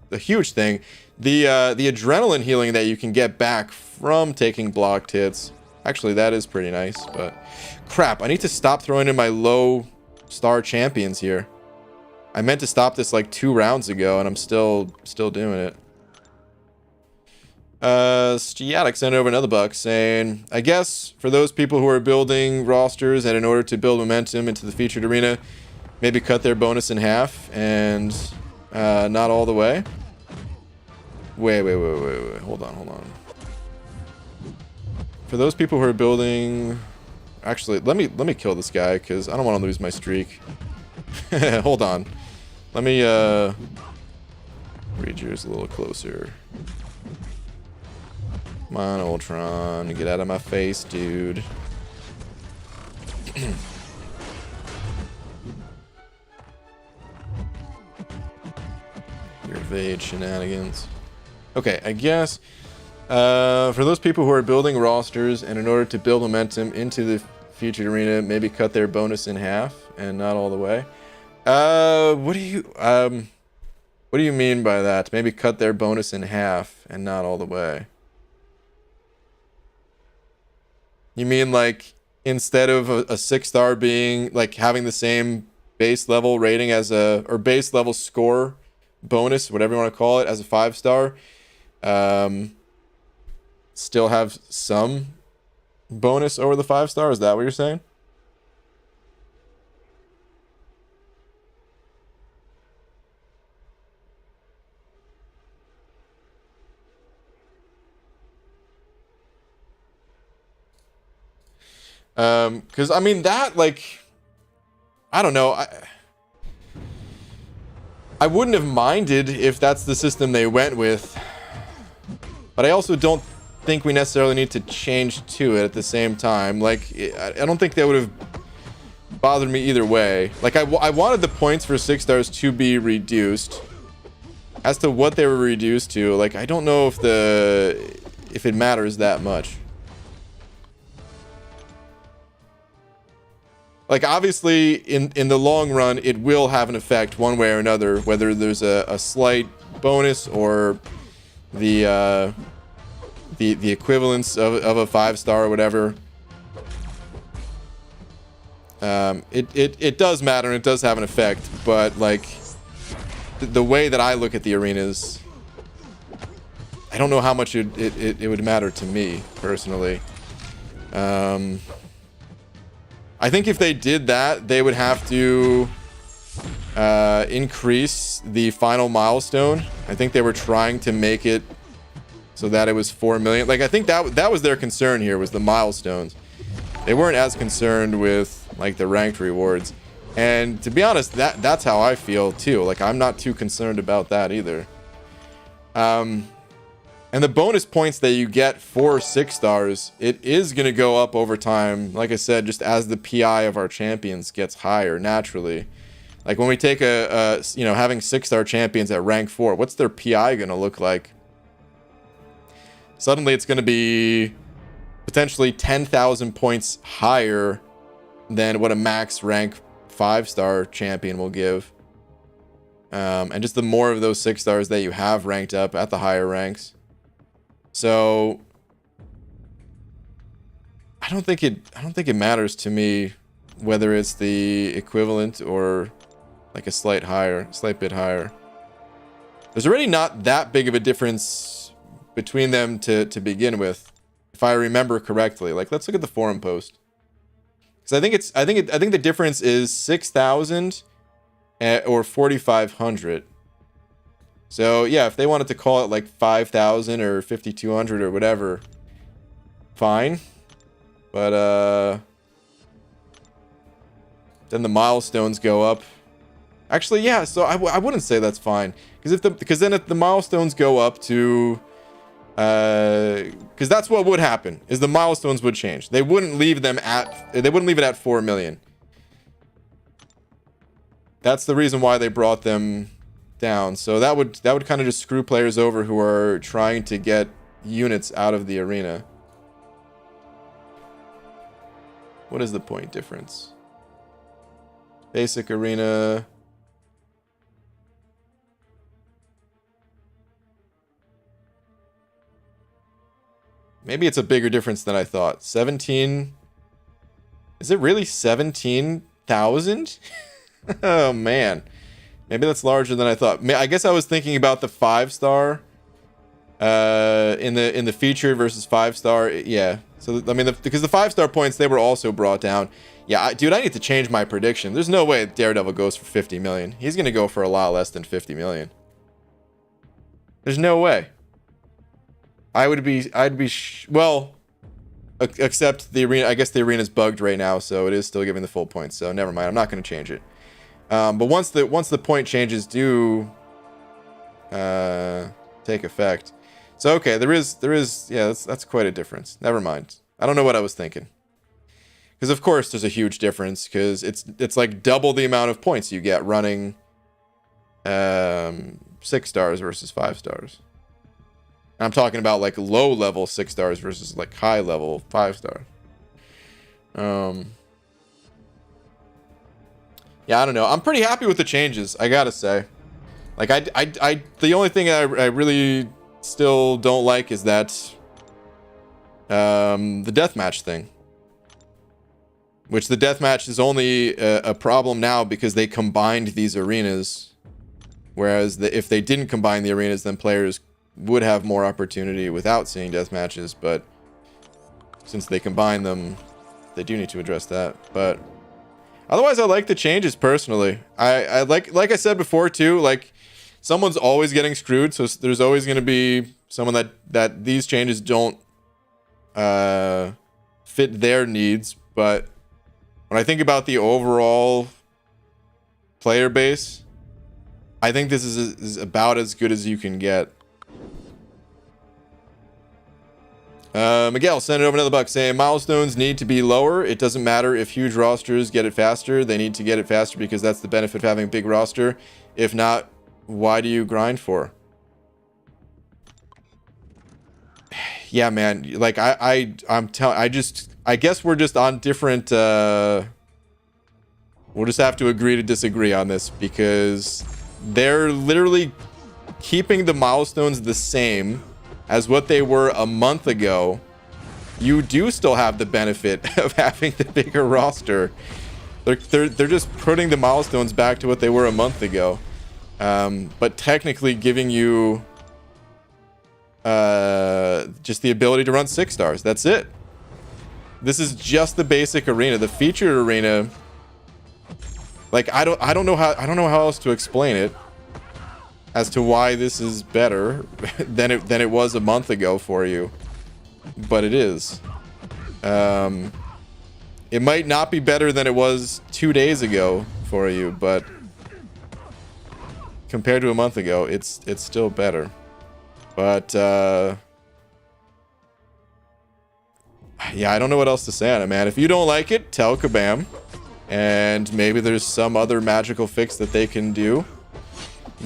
a huge thing. The adrenaline healing that you can get back from taking blocked hits, actually that is pretty nice, but crap, I need to stop throwing in my low star champions here. I meant to stop this like 2 rounds ago and I'm still doing it. Stiatic sent over another buck saying, I guess for those people who are building rosters and in order to build momentum into the featured arena, maybe cut their bonus in half and not all the way. Wait. Hold on. For those people who are building, actually, let me kill this guy because I don't want to lose my streak. Hold on. Let me read yours a little closer. Come on, Ultron, get out of my face, dude. Your evade shenanigans. Okay, I guess for those people who are building rosters and in order to build momentum into the featured arena, maybe cut their bonus in half and not all the way. What do you mean by that? Maybe cut their bonus in half and not all the way. You mean like instead of a 6-star being like having the same base level rating as a, or base level score bonus, whatever you want to call it, as a 5-star, still have some bonus over the 5-star? Is that what you're saying? Because I mean that, like, I don't know, I wouldn't have minded if that's the system they went with, but I also don't think we necessarily need to change to it at the same time. Like, I don't think that would have bothered me either way. Like, I wanted the points for 6 stars to be reduced. As to what they were reduced to, like, I don't know if it matters that much. Like, obviously, in the long run, it will have an effect one way or another, whether there's a slight bonus or the equivalence of a 5-star or whatever. It does matter, and it does have an effect, but, like, the way that I look at the arenas, I don't know how much it would matter to me, personally. I think if they did that, they would have to increase the final milestone. I think they were trying to make it so that it was 4 million. Like, I think that was their concern here, was the milestones. They weren't as concerned with, like, the ranked rewards. And to be honest, that's how I feel too. Like, I'm not too concerned about that either. And the bonus points that you get for 6 stars, it is going to go up over time. Like I said, just as the PI of our champions gets higher naturally. Like, when we take having 6-star champions at rank 4, what's their PI going to look like? Suddenly it's going to be potentially 10,000 points higher than what a max rank 5-star champion will give. And just the more of those 6 stars that you have ranked up at the higher ranks. So I don't think it matters to me whether it's the equivalent or like a slight bit higher. There's already not that big of a difference between them to begin with, if I remember correctly. Like, let's look at the forum post. Because I think the difference is 6,000 or 4,500. So yeah, if they wanted to call it like 5,000 or 5,200 or whatever, fine. But then the milestones go up. Actually, yeah. So I wouldn't say that's fine, because then if the milestones go up to, because that's what would happen, is the milestones would change. They wouldn't leave it at 4 million. That's the reason why they brought them down. So that would kind of just screw players over who are trying to get units out of the arena. What is the point difference? Basic arena. Maybe it's a bigger difference than I thought. 17. Is it really 17,000? Oh man. Maybe that's larger than I thought. I guess I was thinking about the 5-star in the featured versus 5-star. Yeah. So I mean, because the 5-star points, they were also brought down. Yeah, dude, I need to change my prediction. There's no way Daredevil goes for 50 million. He's gonna go for a lot less than 50 million. There's no way. Well, except the arena. I guess the arena's bugged right now, so it is still giving the full points. So never mind. I'm not gonna change it. But once the point changes do take effect, so okay, there is yeah, that's quite a difference. Never mind. I don't know what I was thinking, because of course there's a huge difference, because it's like double the amount of points you get running 6 stars versus 5 stars. And I'm talking about like low level 6 stars versus like high level 5 star. Yeah, I don't know. I'm pretty happy with the changes, I gotta say. Like, the only thing I really still don't like is that the deathmatch thing. which the deathmatch is only a problem now because they combined these arenas. Whereas if they didn't combine the arenas, then players would have more opportunity without seeing deathmatches. But since they combine them, they do need to address that. But otherwise, I like the changes personally. I like I said before too, like someone's always getting screwed. So there's always going to be someone that these changes don't fit their needs. But when I think about the overall player base, I think this is about as good as you can get. Miguel sent it over another buck saying milestones need to be lower. It doesn't matter if huge rosters get it faster. They need to get it faster because that's the benefit of having a big roster. If not, why do you grind for? Yeah, man. Like I guess we're just on different. We'll just have to agree to disagree on this because they're literally keeping the milestones the same as what they were a month ago. You do still have the benefit of having the bigger roster. They're just putting the milestones back to what they were a month ago, but technically giving you just the ability to run 6 stars. That's it. This is just the basic arena. The featured arena, like I don't know how else to explain it as to why this is better than it was a month ago for you, but it is. It might not be better than it was 2 days ago for you, but compared to a month ago, it's still better. But yeah, I don't know what else to say on it, man. If you don't like it, tell Kabam, and maybe there's some other magical fix that they can do.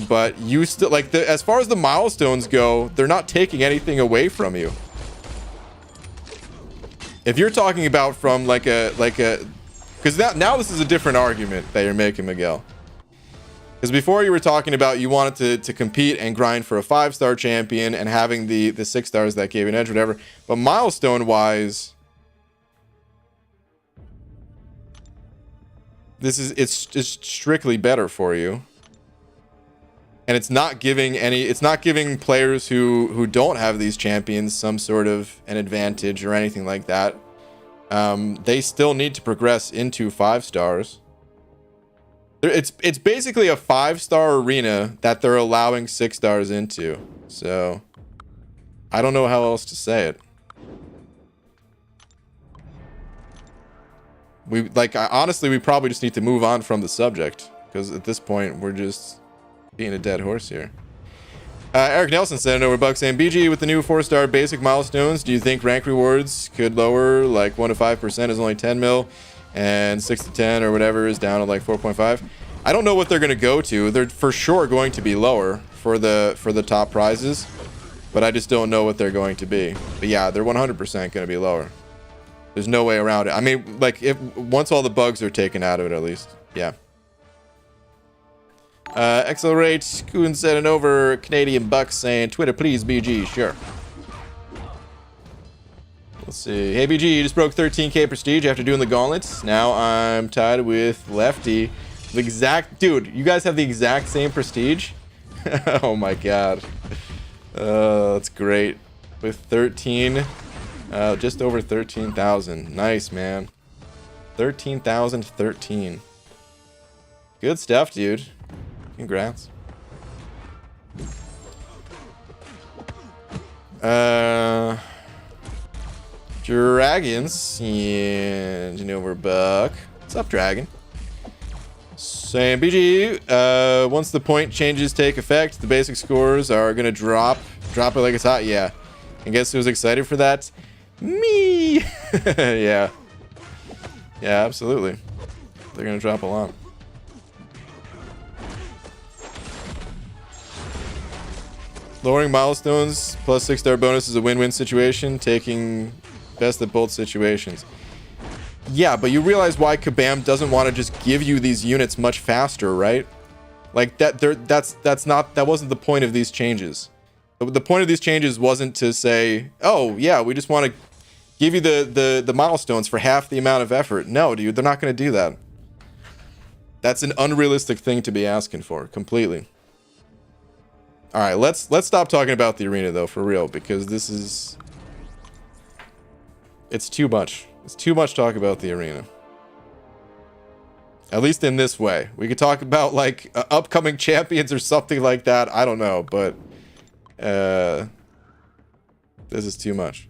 But you still, like, as far as the milestones go, they're not taking anything away from you. If you're talking about from because now this is a different argument that you're making, Miguel. Because before you were talking about you wanted to compete and grind for a 5-star champion and having the 6 stars that gave you an edge, whatever. But milestone wise, it's strictly better for you. And it's not giving players who don't have these champions some sort of an advantage or anything like that. They still need to progress into 5 stars. It's basically a 5-star arena that they're allowing 6 stars into. So I don't know how else to say it. Honestly, we probably just need to move on from the subject because at this point we're just being a dead horse here. Eric Nelson sent over buck saying, BG, with the new 4-star basic milestones, do you think rank rewards could lower like 1 to 5% is only 10 mil and 6 to 10 or whatever is down to like 4.5? I don't know what they're going to go to. They're for sure going to be lower for the top prizes, but I just don't know what they're going to be. But yeah, they're 100% going to be lower. There's no way around it. I mean, like, once all the bugs are taken out of it, at least. Yeah. Accelerate, Coon sending over Canadian bucks saying, Twitter, please, BG. Sure. Let's see. Hey, BG, you just broke 13k prestige after doing the gauntlets. Now I'm tied with Lefty. The exact... Dude, you guys have the exact same prestige? Oh, my God. That's great. With 13... just over 13,000. Nice, man. 13,013. Good stuff, dude. Congrats. Dragons. Yeah, Genova Buck. What's up, Dragon? Saying, BG, once the point changes take effect, the basic scores are gonna drop it like it's hot. Yeah. And guess who's excited for that? Me. Yeah. Yeah, absolutely. They're gonna drop a lot. Lowering milestones plus 6-star bonus is a win-win situation, taking best of both situations. Yeah, but you realize why Kabam doesn't want to just give you these units much faster, right? Like that wasn't the point of these changes. The point of these changes wasn't to say, oh yeah, we just want to give you the milestones for half the amount of effort. No, dude, they're not going to do that. That's an unrealistic thing to be asking for, completely. All right, let's stop talking about the arena though, for real, because this is, it's too much. It's too much talk about the arena. At least in this way. We could talk about like upcoming champions or something like that. I don't know, but this is too much.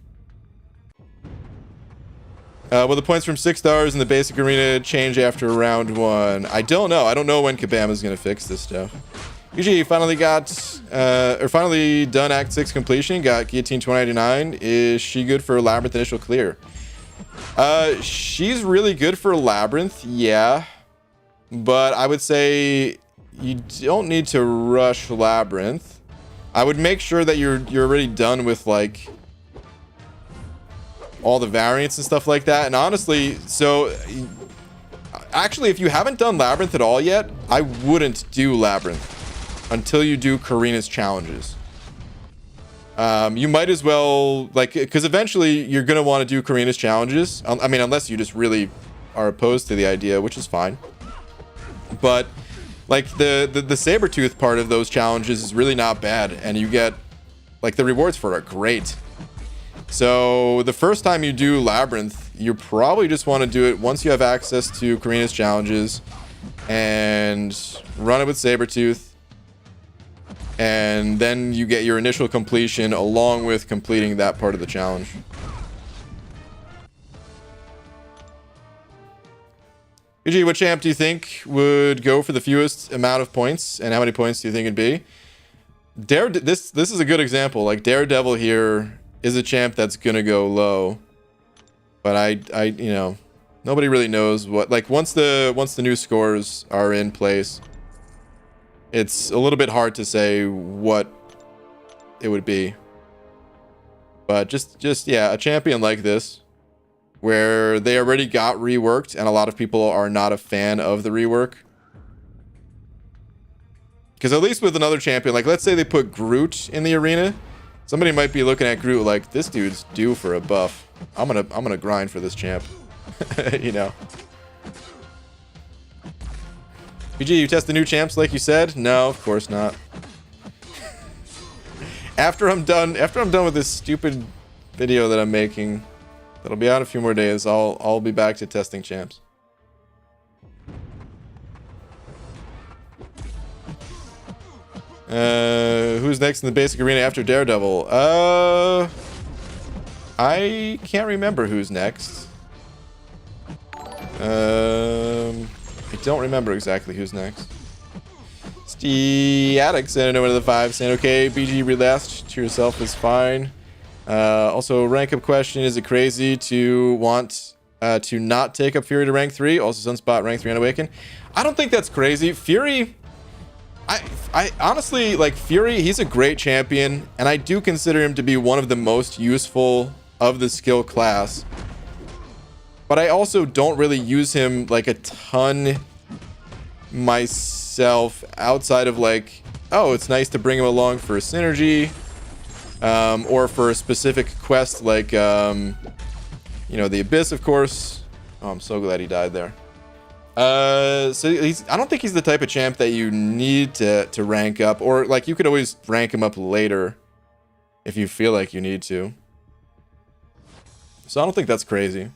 Will the points from 6 stars in the basic arena change after round 1? I don't know. I don't know when Kabama's gonna fix this stuff. UG finally finally done Act 6 completion. Got Guillotine 2099. Is she good for Labyrinth initial clear? She's really good for Labyrinth, yeah. But I would say you don't need to rush Labyrinth. I would make sure that you're already done with like all the variants and stuff like that. And honestly, so actually, if you haven't done Labyrinth at all yet, I wouldn't do Labyrinth until you do Karina's challenges. You might as well, like, because eventually you're gonna want to do Karina's challenges. I mean, unless you just really are opposed to the idea, which is fine. But like the Sabretooth part of those challenges is really not bad, and you get like the rewards for it are great. So the first time you do Labyrinth, you probably just want to do it once you have access to Karina's challenges and run it with Sabretooth. And then you get your initial completion along with completing that part of the challenge. UG, what champ do you think would go for the fewest amount of points, and how many points do you think it'd be? This is a good example. Like Daredevil here is a champ that's gonna go low, but I you know, nobody really knows what, like once the new scores are in place, it's a little bit hard to say what it would be. But just yeah, a champion like this, where they already got reworked and a lot of people are not a fan of the rework. Because at least with another champion, like let's say they put Groot in the arena, somebody might be looking at Groot like, this dude's due for a buff. I'm gonna grind for this champ. You know. PG, you test the new champs like you said? No, of course not. After I'm done with this stupid video that I'm making, that'll be out in a few more days, I'll be back to testing champs. Who's next in the basic arena after Daredevil? I can't remember who's next. I don't remember exactly who's next. Steatic saying no one of the 5 saying okay, BG relast to yourself is fine. Also, rank up question, is it crazy to want to not take up Fury to rank 3? Also, Sunspot rank 3 Unawakened. I don't think that's crazy. Fury, I honestly, like Fury, he's a great champion, and I do consider him to be one of the most useful of the skill class. But I also don't really use him like a ton myself, outside of like, oh, it's nice to bring him along for a synergy. Or for a specific quest like, you know, the Abyss, of course. Oh, I'm so glad he died there. So I don't think he's the type of champ that you need to rank up, or like you could always rank him up later if you feel like you need to. So I don't think that's crazy.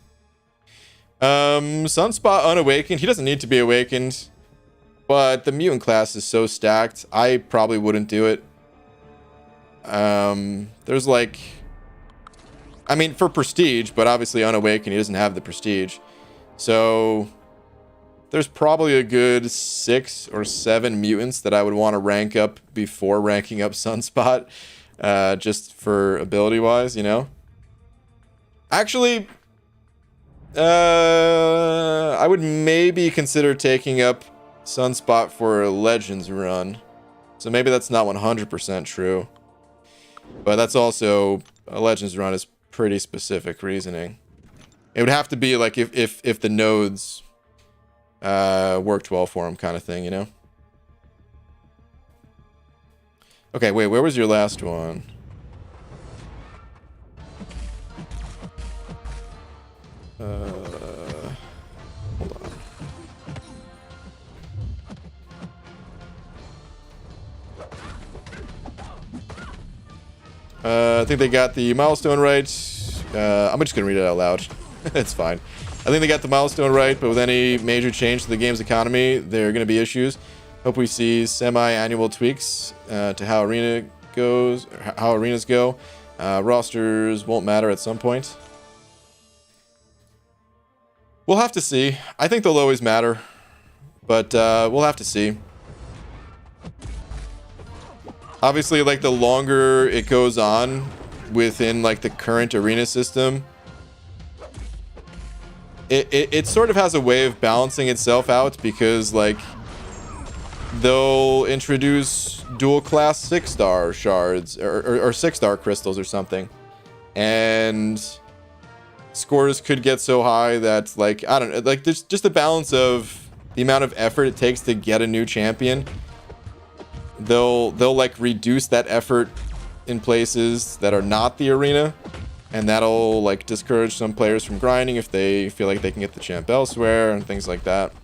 Sunspot Unawakened, he doesn't need to be awakened, but the mutant class is so stacked, I probably wouldn't do it. There's like, I mean, for prestige, but obviously Unawakened, he doesn't have the prestige. So there's probably a good 6 or 7 mutants that I would want to rank up before ranking up Sunspot, just for ability wise, you know. Actually, I would maybe consider taking up Sunspot for a Legends run. So maybe that's not 100% true. But that's also, a Legends run is pretty specific reasoning. It would have to be like if the nodes worked well for him, kind of thing, you know? Okay, wait, where was your last one? I think they got the milestone right. I'm just gonna read it out loud. It's fine. I think they got the milestone right, but with any major change to the game's economy, there are going to be issues. Hope we see semi-annual tweaks to how arena goes, or how arenas go. Rosters won't matter at some point. We'll have to see. I think they'll always matter, but we'll have to see. Obviously, like, the longer it goes on within, like, the current arena system, it sort of has a way of balancing itself out, because, like, they'll introduce dual class 6-star shards or 6-star crystals or something, and scores could get so high that, like, I don't know, like, there's just a balance of the amount of effort it takes to get a new champion. They'll like reduce that effort in places that are not the arena, and that'll like discourage some players from grinding if they feel like they can get the champ elsewhere and things like that.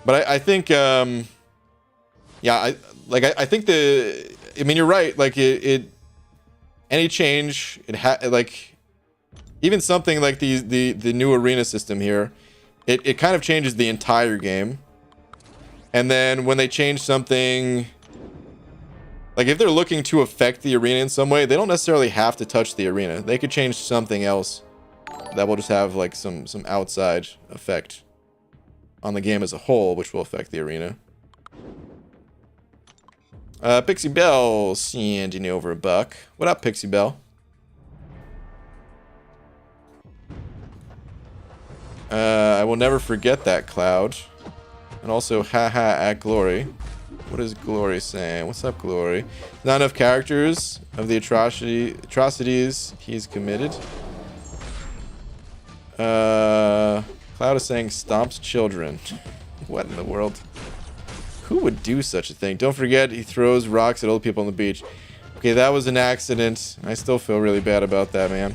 But I think yeah, I think I mean, you're right, like any change, like, even something like the new arena system here, it kind of changes the entire game. And then when they change something, like, if they're looking to affect the arena in some way, they don't necessarily have to touch the arena. They could change something else that will just have, like, some outside effect on the game as a whole, which will affect the arena. Pixie Bell sending over $1. What up, Pixie Bell? I will never forget that, Cloud. And also, haha at Glory. What is Glory saying? What's up, Glory? Not enough characters of the atrocities he's committed. Cloud is saying stomps children. What in the world? Who would do such a thing? Don't forget, he throws rocks at old people on the beach. Okay, that was an accident. I still feel really bad about that, man.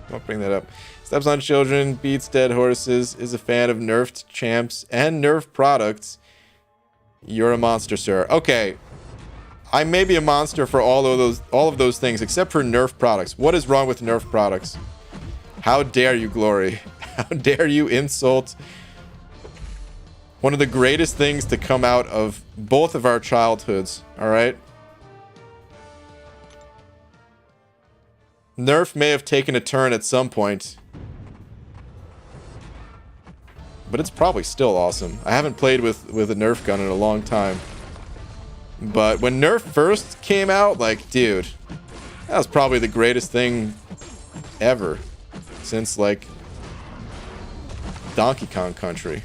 Don't bring that up. Steps on children, beats dead horses, is a fan of nerfed champs and nerf products. You're a monster, sir. Okay, I may be a monster for all of those things, except for nerf products. What is wrong with nerf products? How dare you, Glory? How dare you insult one of the greatest things to come out of both of our childhoods? All right. Nerf may have taken a turn at some point, but it's probably still awesome. I haven't played with a Nerf gun in a long time, but when Nerf first came out, like, dude, that was probably the greatest thing ever since, like, Donkey Kong Country.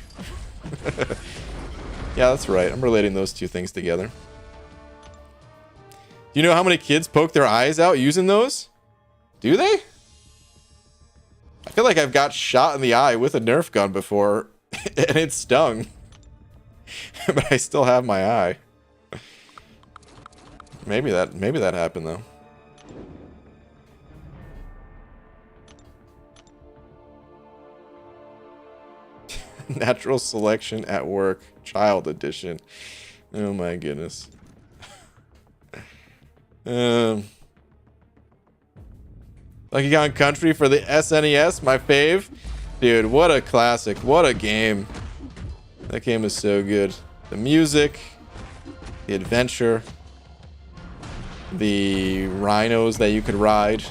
Yeah, that's right. I'm relating those two things together. Do you know how many kids poke their eyes out using those? Do they? I feel like I've got shot in the eye with a Nerf gun before, and it stung. But I still have my eye. Maybe that happened though. Natural selection at work, child edition. Oh my goodness. Donkey Kong Country for the SNES, my fave. Dude, what a classic. What a game. That game is so good. The music, the adventure, the rhinos that you could ride,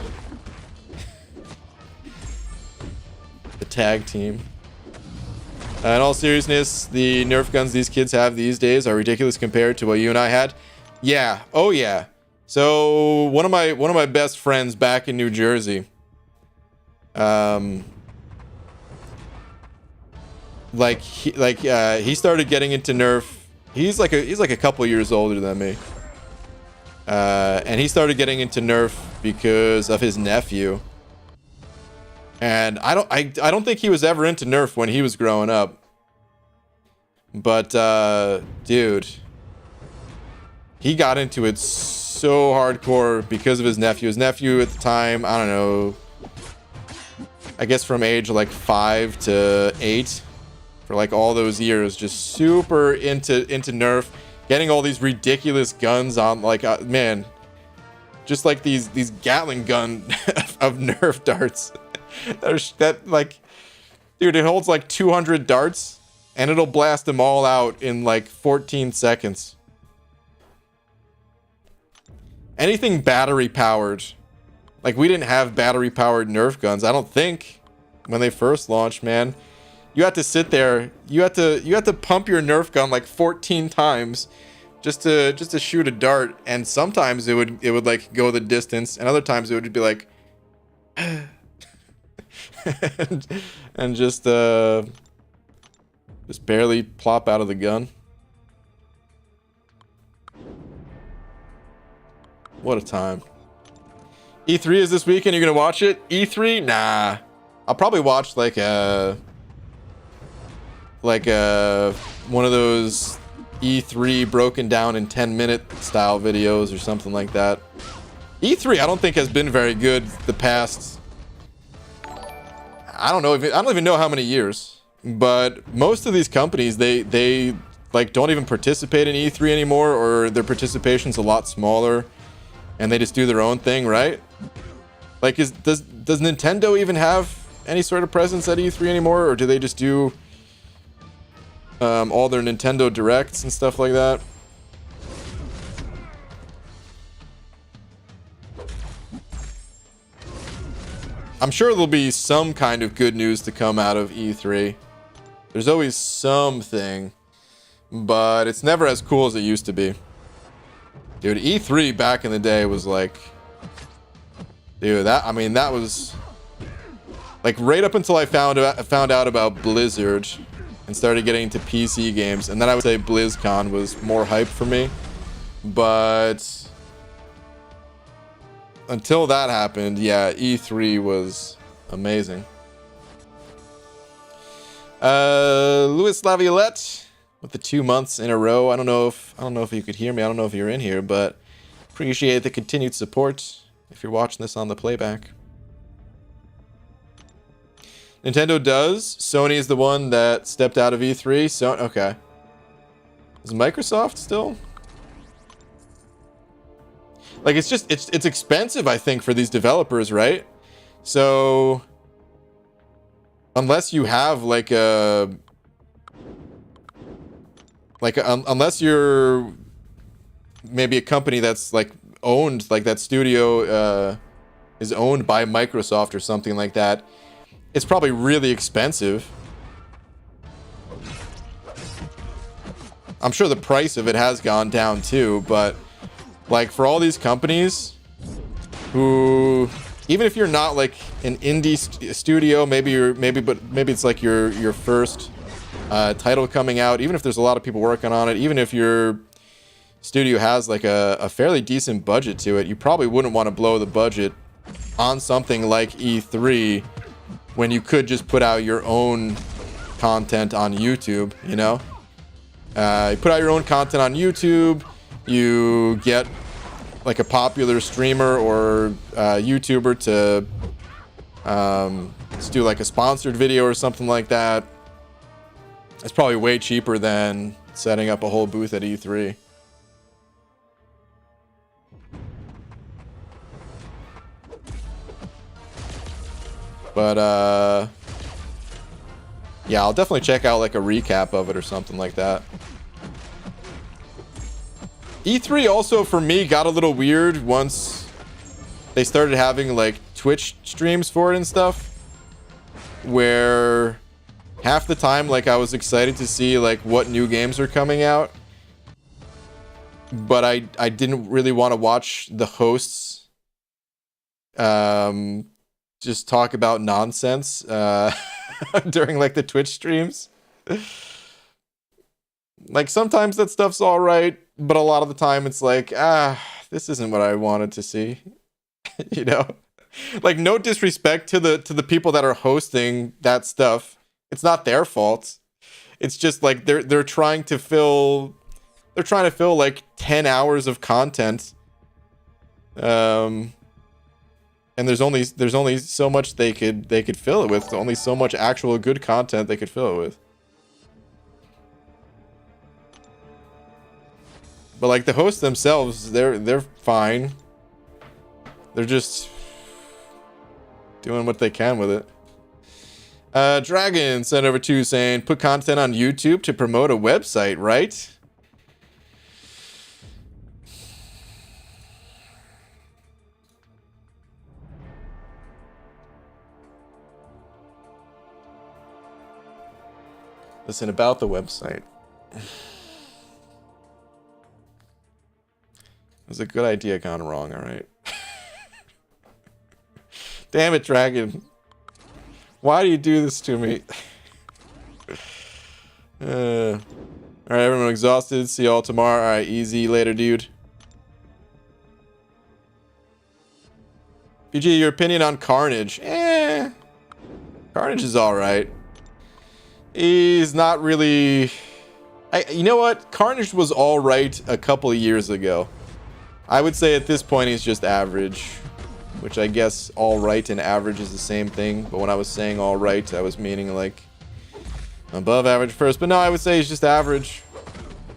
the tag team. In all seriousness, the Nerf guns these kids have these days are ridiculous compared to what you and I had. Yeah. Oh yeah. So one of my best friends back in New Jersey, he started getting into Nerf. He's like a couple years older than me, and he started getting into Nerf because of his nephew. And I don't think he was ever into Nerf when he was growing up. But dude, he got into it so hardcore because of his nephew. His nephew at the time, I don't know, I guess from age like 5 to 8, for like all those years, just super into Nerf. getting all these ridiculous guns on, like, man, just like these Gatling gun of Nerf darts. that like, dude, it holds like 200 darts and it'll blast them all out in like 14 seconds. Anything battery powered, like, we didn't have battery powered Nerf guns, I don't think, when they first launched, man. You had to sit there, you had to pump your Nerf gun like 14 times just to shoot a dart, and sometimes it would like go the distance, and other times it would be like and just barely plop out of the gun. What a time. E3 is this weekend. You're gonna watch it? E3? Nah. I'll probably watch like one of those E3 broken down in 10-minute style videos or something like that. E3 I don't think has been very good the past, I don't even know how many years, but most of these companies, they like don't even participate in E3 anymore, or their participation's a lot smaller and they just do their own thing, right? Like, does Nintendo even have any sort of presence at E3 anymore, or do they just do all their Nintendo Directs and stuff like that? I'm sure there'll be some kind of good news to come out of E3. There's always something, but it's never as cool as it used to be. Dude, E3 back in the day was like, dude, that was like right up until I found out about Blizzard and started getting into PC games, and then I would say BlizzCon was more hype for me. But until that happened, yeah, E3 was amazing. Louis Laviolette with the 2 months in a row. I don't know if you could hear me. I don't know if you're in here, but appreciate the continued support if you're watching this on the playback. Nintendo does. Sony is the one that stepped out of E3. So, okay. Is Microsoft still? Like, it's just, it's expensive, I think, for these developers, right? So, unless you have unless you're maybe a company that's like owned, like that studio is owned by Microsoft or something like that, it's probably really expensive. I'm sure the price of it has gone down too, but like for all these companies who, even if you're not like an indie studio, maybe it's like your first title coming out, even if there's a lot of people working on it, even if your studio has like a fairly decent budget to it, you probably wouldn't want to blow the budget on something like E3 when you could just put out your own content on YouTube, you know? You put out your own content on YouTube, you get like a popular streamer or YouTuber to just do like a sponsored video or something like that. It's probably way cheaper than setting up a whole booth at E3. But yeah, I'll definitely check out like a recap of it or something like that. E3 also for me got a little weird once they started having like Twitch streams for it and stuff, where half the time like I was excited to see like what new games are coming out, but I didn't really want to watch the hosts just talk about nonsense during like the Twitch streams. Like sometimes that stuff's all right, but a lot of the time it's like, this isn't what I wanted to see. You know, like no disrespect to the people that are hosting that stuff. It's not their fault. It's just like they're trying to fill like 10 hours of content. And there's only so much they could fill it with. Only so much actual good content they could fill it with. But like the hosts themselves, they're fine. They're just doing what they can with it. Dragon sent over to saying, put content on YouTube to promote a website, right? Listen, about the website. It was a good idea gone wrong, alright? Damn it, Dragon. Why do you do this to me? Alright, everyone exhausted. See y'all tomorrow. Alright, easy. Later, dude. BG, your opinion on Carnage? Carnage is alright. He's not really... you know what? Carnage was alright a couple of years ago. I would say at this point he's just average. Which I guess alright and average is the same thing. But when I was saying alright, I was meaning like above average first. But no, I would say he's just average.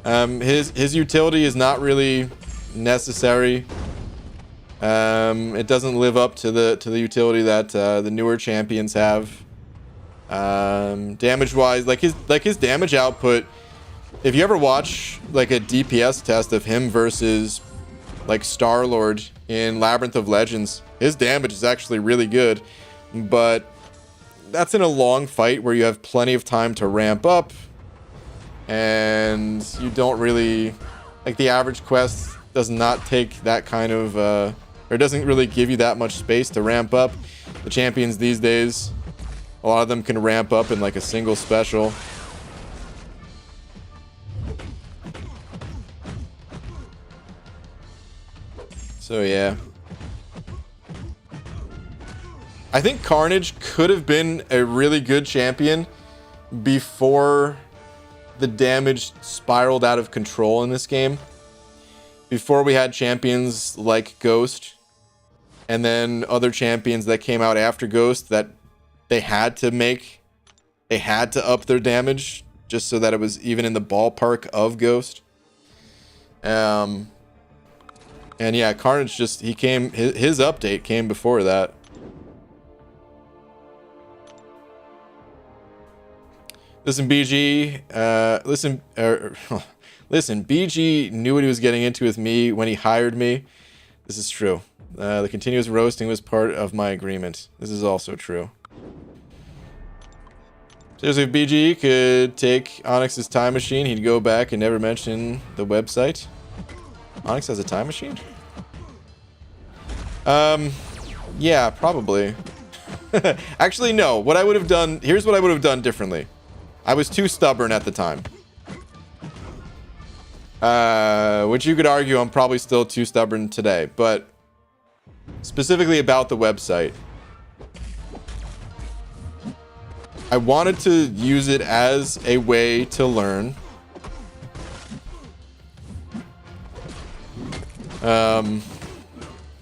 His utility is not really necessary. It doesn't live up to the utility that the newer champions have. Damage wise, like his damage output, if you ever watch like a DPS test of him versus like Star-Lord in Labyrinth of Legends, his damage is actually really good, but that's in a long fight where you have plenty of time to ramp up, and you don't really, like, the average quest does not take that kind of or doesn't really give you that much space to ramp up. The champions these days, a lot of them can ramp up in like a single special. So yeah. I think Carnage could have been a really good champion before the damage spiraled out of control in this game. Before we had champions like Ghost, and then other champions that came out after Ghost that they had to up their damage just so that it was even in the ballpark of Ghost. And yeah, Carnage just, his update came before that. Listen, BG, listen, BG knew what he was getting into with me when he hired me. This is true. The continuous roasting was part of my agreement. This is also true. Seriously, if BG could take Onyx's time machine, he'd go back and never mention the website. Onyx has a time machine? Yeah, probably. Actually, no. What I would have done... Here's what I would have done differently. I was too stubborn at the time. Which you could argue I'm probably still too stubborn today. But specifically about the website. I wanted to use it as a way to learn.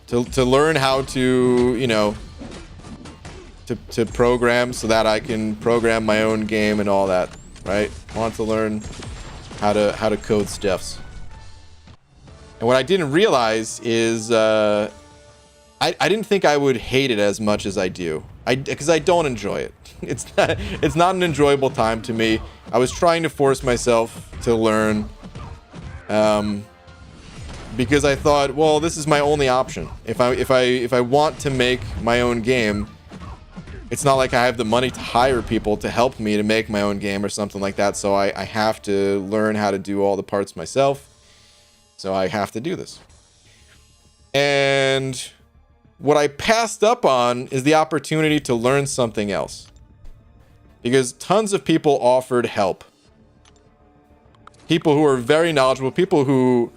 To learn how to, you know, to program so that I can program my own game and all that, right? I want to learn how to code stuffs. And what I didn't realize is I didn't think I would hate it as much as I do. Because I don't enjoy it. It's not an enjoyable time to me. I was trying to force myself to learn. Because I thought, well, this is my only option. If I want to make my own game, it's not like I have the money to hire people to help me to make my own game or something like that. So I have to learn how to do all the parts myself. So I have to do this. And what I passed up on is the opportunity to learn something else. Because tons of people offered help. People who are very knowledgeable, people who...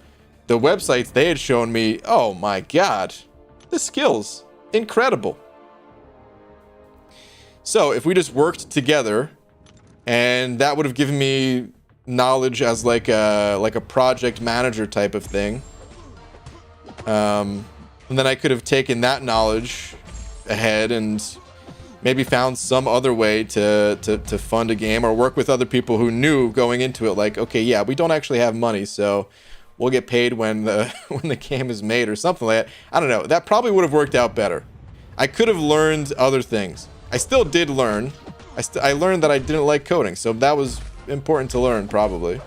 The websites they had shown me, oh my god, the skills, incredible. So if we just worked together, and that would have given me knowledge as like a project manager type of thing, and then I could have taken that knowledge ahead and maybe found some other way to fund a game or work with other people who knew going into it, like, okay, yeah, we don't actually have money, so we'll get paid when the when the game is made or something like that. I don't know. That probably would have worked out better. I could have learned other things. I still did learn. I learned that I didn't like coding, so that was important to learn probably.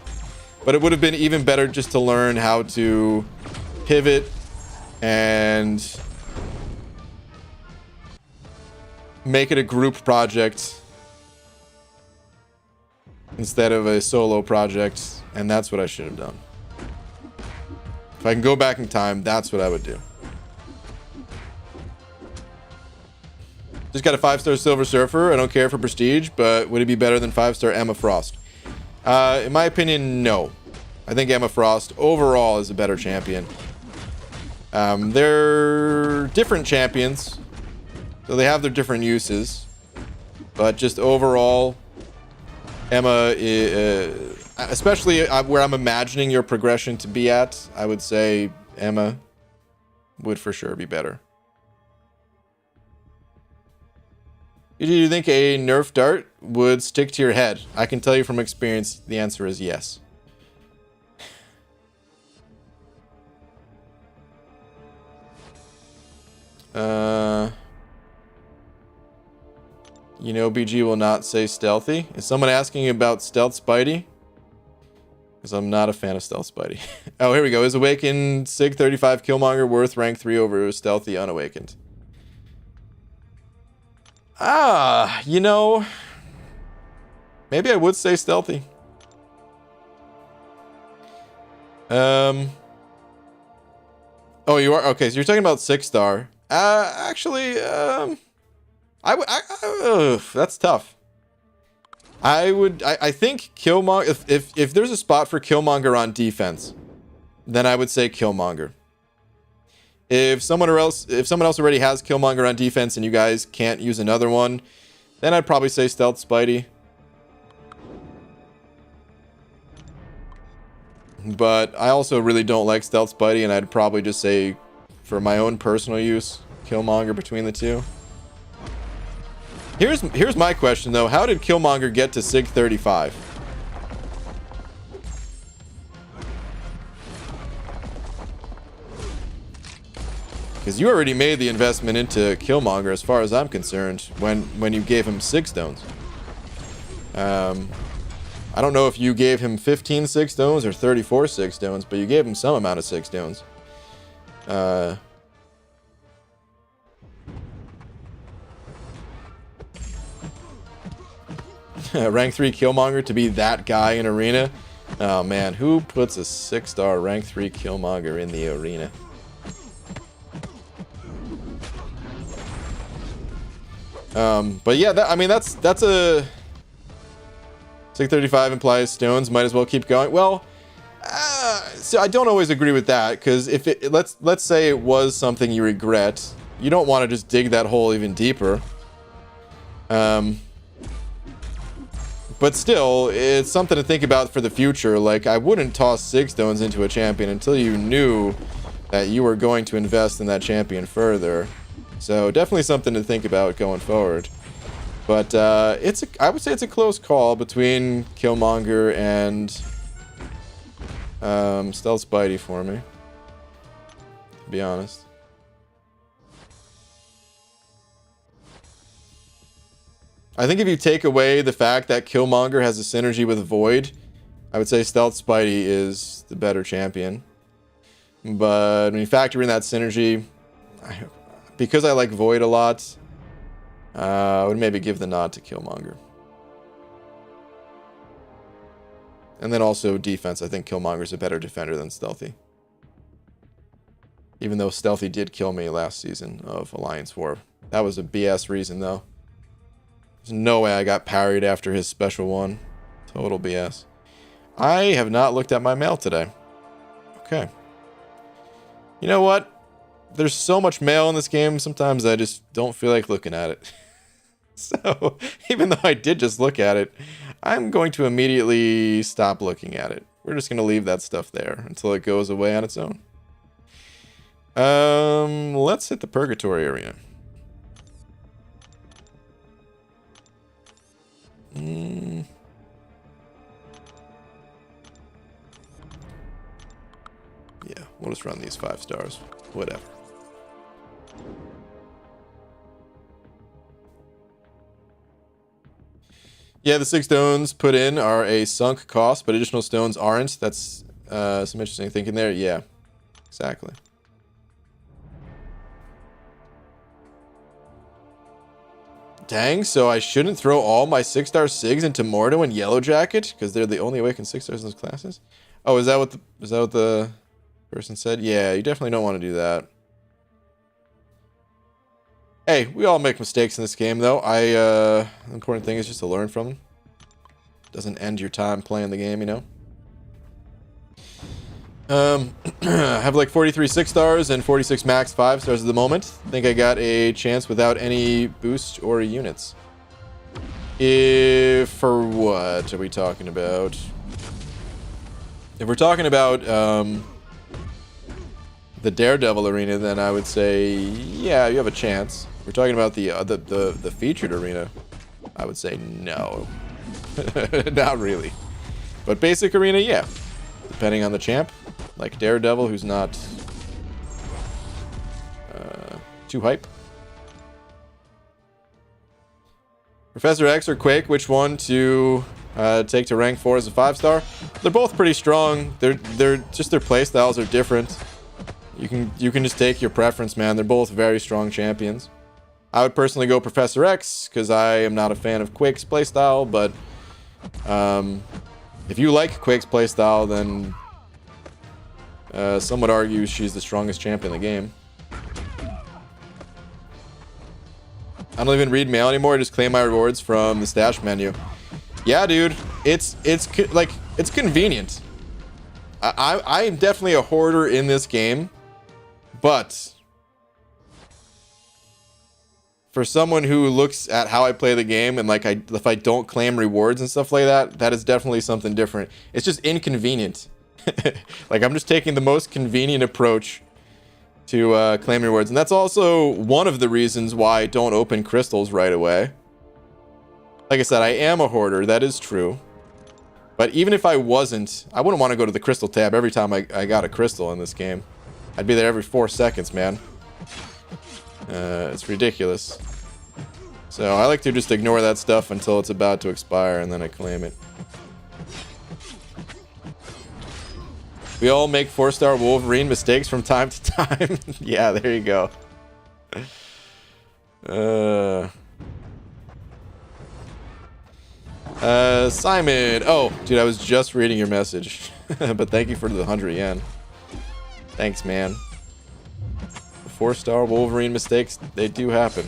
But it would have been even better just to learn how to pivot and make it a group project instead of a solo project, and that's what I should have done. If I can go back in time, that's what I would do. Just got a 5-star Silver Surfer. I don't care for prestige, but would it be better than 5-star Emma Frost? In my opinion, no. I think Emma Frost overall is a better champion. They're different champions, so they have their different uses. But just overall, Emma, especially where I'm imagining your progression to be at, I would say Emma would for sure be better. Do you think a Nerf dart would stick to your head? I can tell you from experience, the answer is yes. You know, BG will not say stealthy. Is someone asking about Stealth Spidey? Because I'm not a fan of Stealth Spidey. Oh, here we go. Is Awakened Sig 35 Killmonger worth rank 3 over Stealthy Unawakened? You know, maybe I would say Stealthy. Oh, you are? Okay, so you're talking about 6-star. Actually, that's tough. I think Killmonger, if there's a spot for Killmonger on defense, then I would say Killmonger. If someone else already has Killmonger on defense and you guys can't use another one, then I'd probably say Stealth Spidey. But I also really don't like Stealth Spidey, and I'd probably just say, for my own personal use, Killmonger between the two. Here's my question though. How did Killmonger get to Sig 35? Because you already made the investment into Killmonger as far as I'm concerned when you gave him 6 stones. I don't know if you gave him 15 6 stones or 34 6 stones, but you gave him some amount of 6 stones. Rank 3 Killmonger to be that guy in arena. Oh man, who puts a 6-star rank 3 Killmonger in the arena? But yeah, I mean that's a 635 implies stones. Might as well keep going. Well, so I don't always agree with that, because if it let's say it was something you regret, you don't want to just dig that hole even deeper. But still, it's something to think about for the future. Like, I wouldn't toss 6 stones into a champion until you knew that you were going to invest in that champion further. So definitely something to think about going forward. But I would say it's a close call between Killmonger and Stealth Spidey for me, to be honest. I think if you take away the fact that Killmonger has a synergy with Void, I would say Stealth Spidey is the better champion. But when you factor in that synergy, because I like Void a lot, I would maybe give the nod to Killmonger. And then also defense, I think Killmonger's a better defender than Stealthy. Even though Stealthy did kill me last season of Alliance War. That was a BS reason though. There's no way I got parried after his special one. Total BS. I have not looked at my mail today. Okay. You know what? There's so much mail in this game, sometimes I just don't feel like looking at it. So, even though I did just look at it, I'm going to immediately stop looking at it. We're just going to leave that stuff there until it goes away on its own. Let's hit the Purgatory Arena. Yeah, we'll just run these 5 stars. Whatever. Yeah, the 6 stones put in are a sunk cost, but additional stones aren't. That's some interesting thinking there. Yeah, exactly. Dang, so I shouldn't throw all my 6-star SIGs into Mordo and Yellow Jacket because they're the only awakened 6 stars in those classes? Oh, is that what the person said? Yeah, you definitely don't want to do that. Hey, we all make mistakes in this game, though. The important thing is just to learn from them. Doesn't end your time playing the game, you know? I have like 43 6 stars and 46 max 5 stars at the moment. Think I got a chance without any boost or units. For what are we talking about? If we're talking about the Daredevil arena, then I would say, yeah, you have a chance. If we're talking about the featured arena, I would say no. Not really. But basic arena, yeah. Depending on the champ. Like Daredevil, who's not too hype. Professor X or Quake, which one to take to rank 4 as a 5-star? They're both pretty strong. They're just their playstyles are different. You can just take your preference, man. They're both very strong champions. I would personally go Professor X because I am not a fan of Quake's playstyle, but if you like Quake's playstyle, then some would argue she's the strongest champion in the game. I don't even read mail anymore. I just claim my rewards from the stash menu. Yeah, dude, it's convenient. I am definitely a hoarder in this game, but for someone who looks at how I play the game and like if I don't claim rewards and stuff like that, that is definitely something different. It's just inconvenient. Like I'm just taking the most convenient approach to claim rewards, and that's also one of the reasons why I don't open crystals right away. Like I said, I am a hoarder, that is true. But even if I wasn't, I wouldn't want to go to the crystal tab every time I got a crystal in this game. I'd be there every 4 seconds, man. It's ridiculous. So I like to just ignore that stuff until it's about to expire, and then I claim it. We all make 4-star Wolverine mistakes from time to time. Yeah, there you go. Simon. Oh, dude, I was just reading your message. But thank you for the 100 yen. Thanks, man. 4-star Wolverine mistakes, they do happen.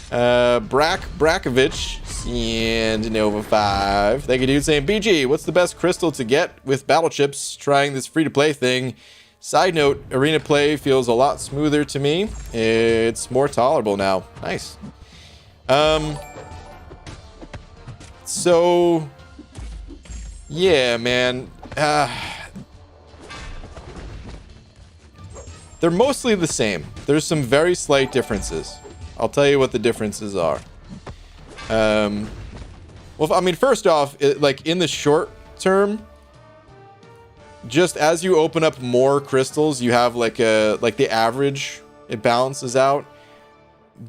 Brakovich and Nova 5. Thank you, dude. Saying, BG, what's the best crystal to get with battle chips? Trying this free-to-play thing. Side note, arena play feels a lot smoother to me. It's more tolerable now. Nice. So, yeah, man. They're mostly the same. There's some very slight differences. I'll tell you what the differences are. Well, I mean, first off, like in the short term, just as you open up more crystals, you have like the average, it balances out.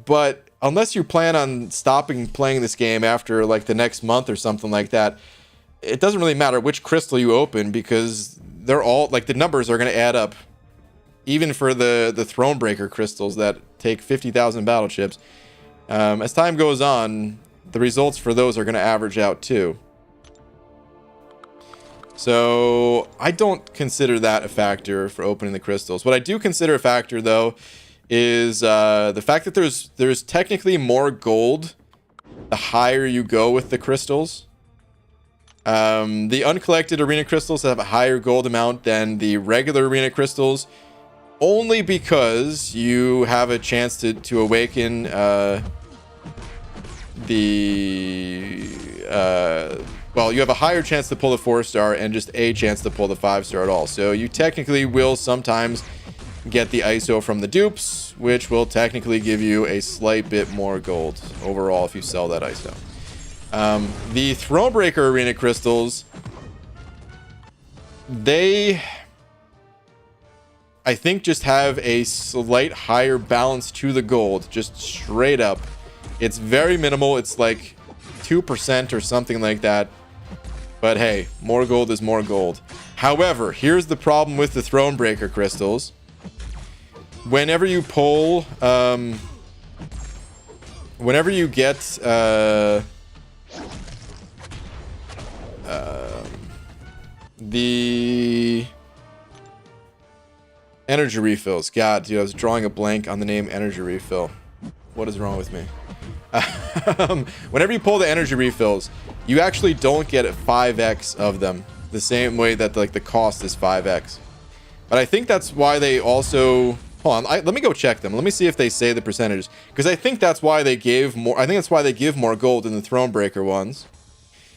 But unless you plan on stopping playing this game after like the next month or something like that, it doesn't really matter which crystal you open because they're all like the numbers are going to add up. Even for the Thronebreaker crystals that take 50,000 battle chips, as time goes on, the results for those are going to average out too. So I don't consider that a factor for opening the crystals. What I do consider a factor, though, is the fact that there's technically more gold the higher you go with the crystals. The uncollected arena crystals have a higher gold amount than the regular arena crystals, only because you have a chance to awaken well, you have a higher chance to pull the 4-star and just a chance to pull the 5-star at all. So you technically will sometimes get the ISO from the dupes, which will technically give you a slight bit more gold overall if you sell that ISO. The Thronebreaker arena crystals, they I think just have a slight higher balance to the gold, just straight up. It's very minimal. It's like 2% or something like that. But hey, more gold is more gold. However, here's the problem with the Thronebreaker crystals. Whenever you pull, whenever you get, the energy refills. God, dude, I was drawing a blank on the name energy refill. What is wrong with me? Whenever you pull the energy refills, you actually don't get 5x of them the same way that like the cost is 5x. But I think that's why they also hold on. Let me go check them. Let me see if they say the percentages, because I think that's why they gave more. I think that's why they give more gold in the Thronebreaker ones,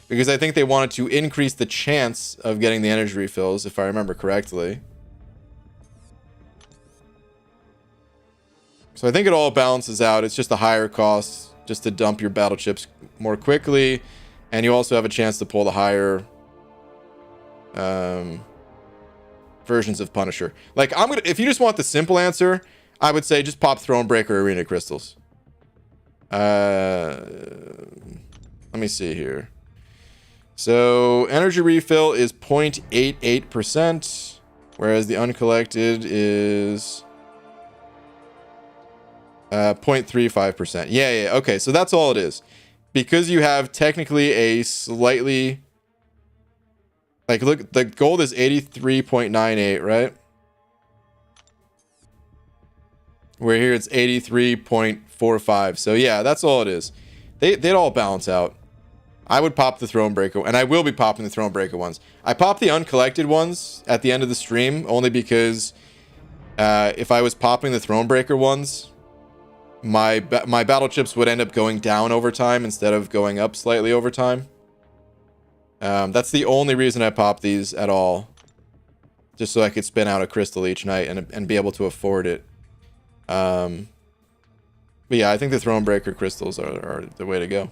because I think they wanted to increase the chance of getting the energy refills, if I remember correctly. So I think it all balances out. It's just a higher cost just to dump your battle chips more quickly, and you also have a chance to pull the higher versions of Punisher. Like, if you just want the simple answer, I would say just pop Thronebreaker Arena crystals. Let me see here. So energy refill is 0.88%, whereas the uncollected is 0.35%. Yeah. Okay, so that's all it is. Because you have technically a slightly, like, look, the gold is 83.98, right? Where here it's 83.45. So yeah, that's all it is. They'd all balance out. I would pop the Thronebreaker, and I will be popping the Thronebreaker ones. I popped the uncollected ones at the end of the stream only because if I was popping the Thronebreaker ones, my battle chips would end up going down over time instead of going up slightly over time. That's the only reason I popped these at all, just so I could spin out a crystal each night and be able to afford it. But yeah, I think the Thronebreaker crystals are the way to go.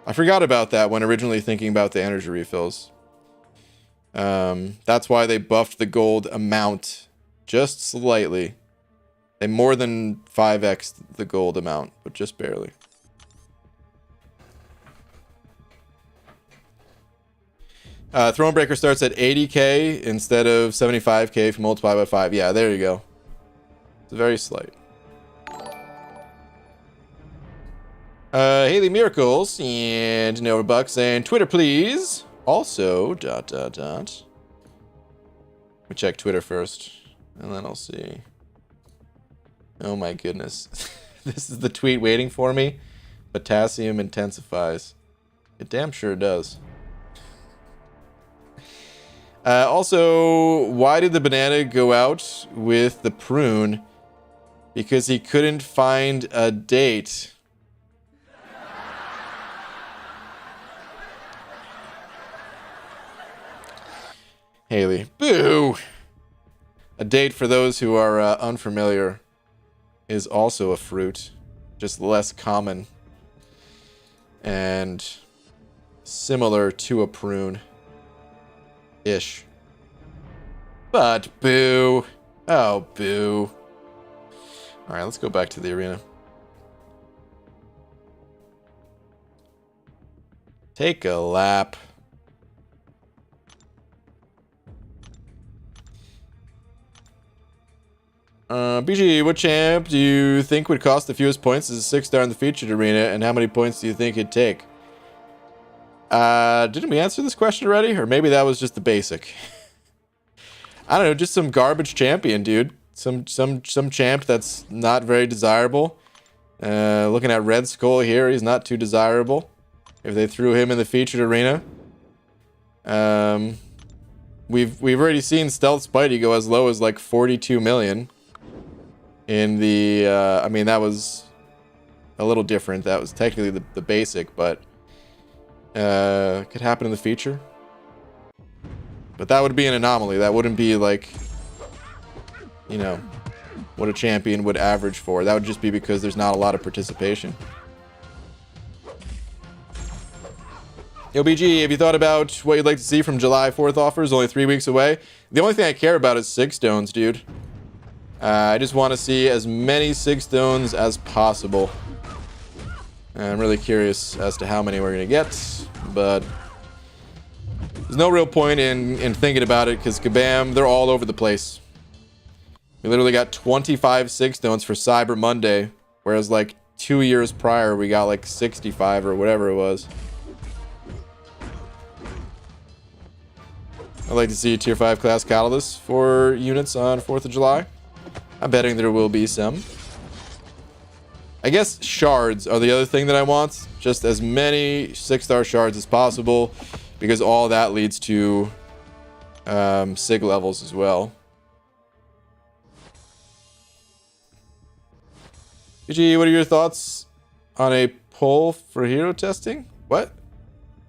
I forgot about that when originally thinking about the energy refills. That's why they buffed the gold amount just slightly. They more than 5x the gold amount, but just barely. Thronebreaker starts at 80k instead of 75k if you multiply by 5. Yeah, there you go. It's very slight. Haley Miracles and Nova Buck saying Twitter please. Also Let me check Twitter first, and then I'll see. Oh my goodness. This is the tweet waiting for me. Potassium intensifies. It damn sure does. Also, why did the banana go out with the prune? Because he couldn't find a date. Haley, boo! A date, for those who are unfamiliar, is also a fruit, just less common and similar to a prune. Ish. But boo. Oh, boo. Alright, let's go back to the arena. Take a lap. BG, what champ do you think would cost the fewest points as a 6-star in the featured arena, and how many points do you think it'd take? Didn't we answer this question already? Or maybe that was just the basic. I don't know, just some garbage champion, dude. Some champ that's not very desirable. Looking at Red Skull here, he's not too desirable. If they threw him in the featured arena. We've already seen Stealth Spidey go as low as like 42 million. In the, I mean, that was a little different. That was technically the basic, but could happen in the feature. But that would be an anomaly. That wouldn't be like, you know, what a champion would average for. That would just be because there's not a lot of participation. Yo, BG, have you thought about what you'd like to see from July 4th offers? Only 3 weeks away. The only thing I care about is Sig Stones, dude. I just want to see as many Sig Stones as possible. And I'm really curious as to how many we're going to get, but there's no real point in thinking about it because Kabam, they're all over the place. We literally got 25 Sig Stones for Cyber Monday, whereas like 2 years prior we got like 65 or whatever it was. I'd like to see tier 5 class Catalyst for units on 4th of July. I'm betting there will be some. I guess shards are the other thing that I want. Just as many 6-star shards as possible, because all that leads to Sig levels as well. PG, what are your thoughts on a poll for hero testing? What?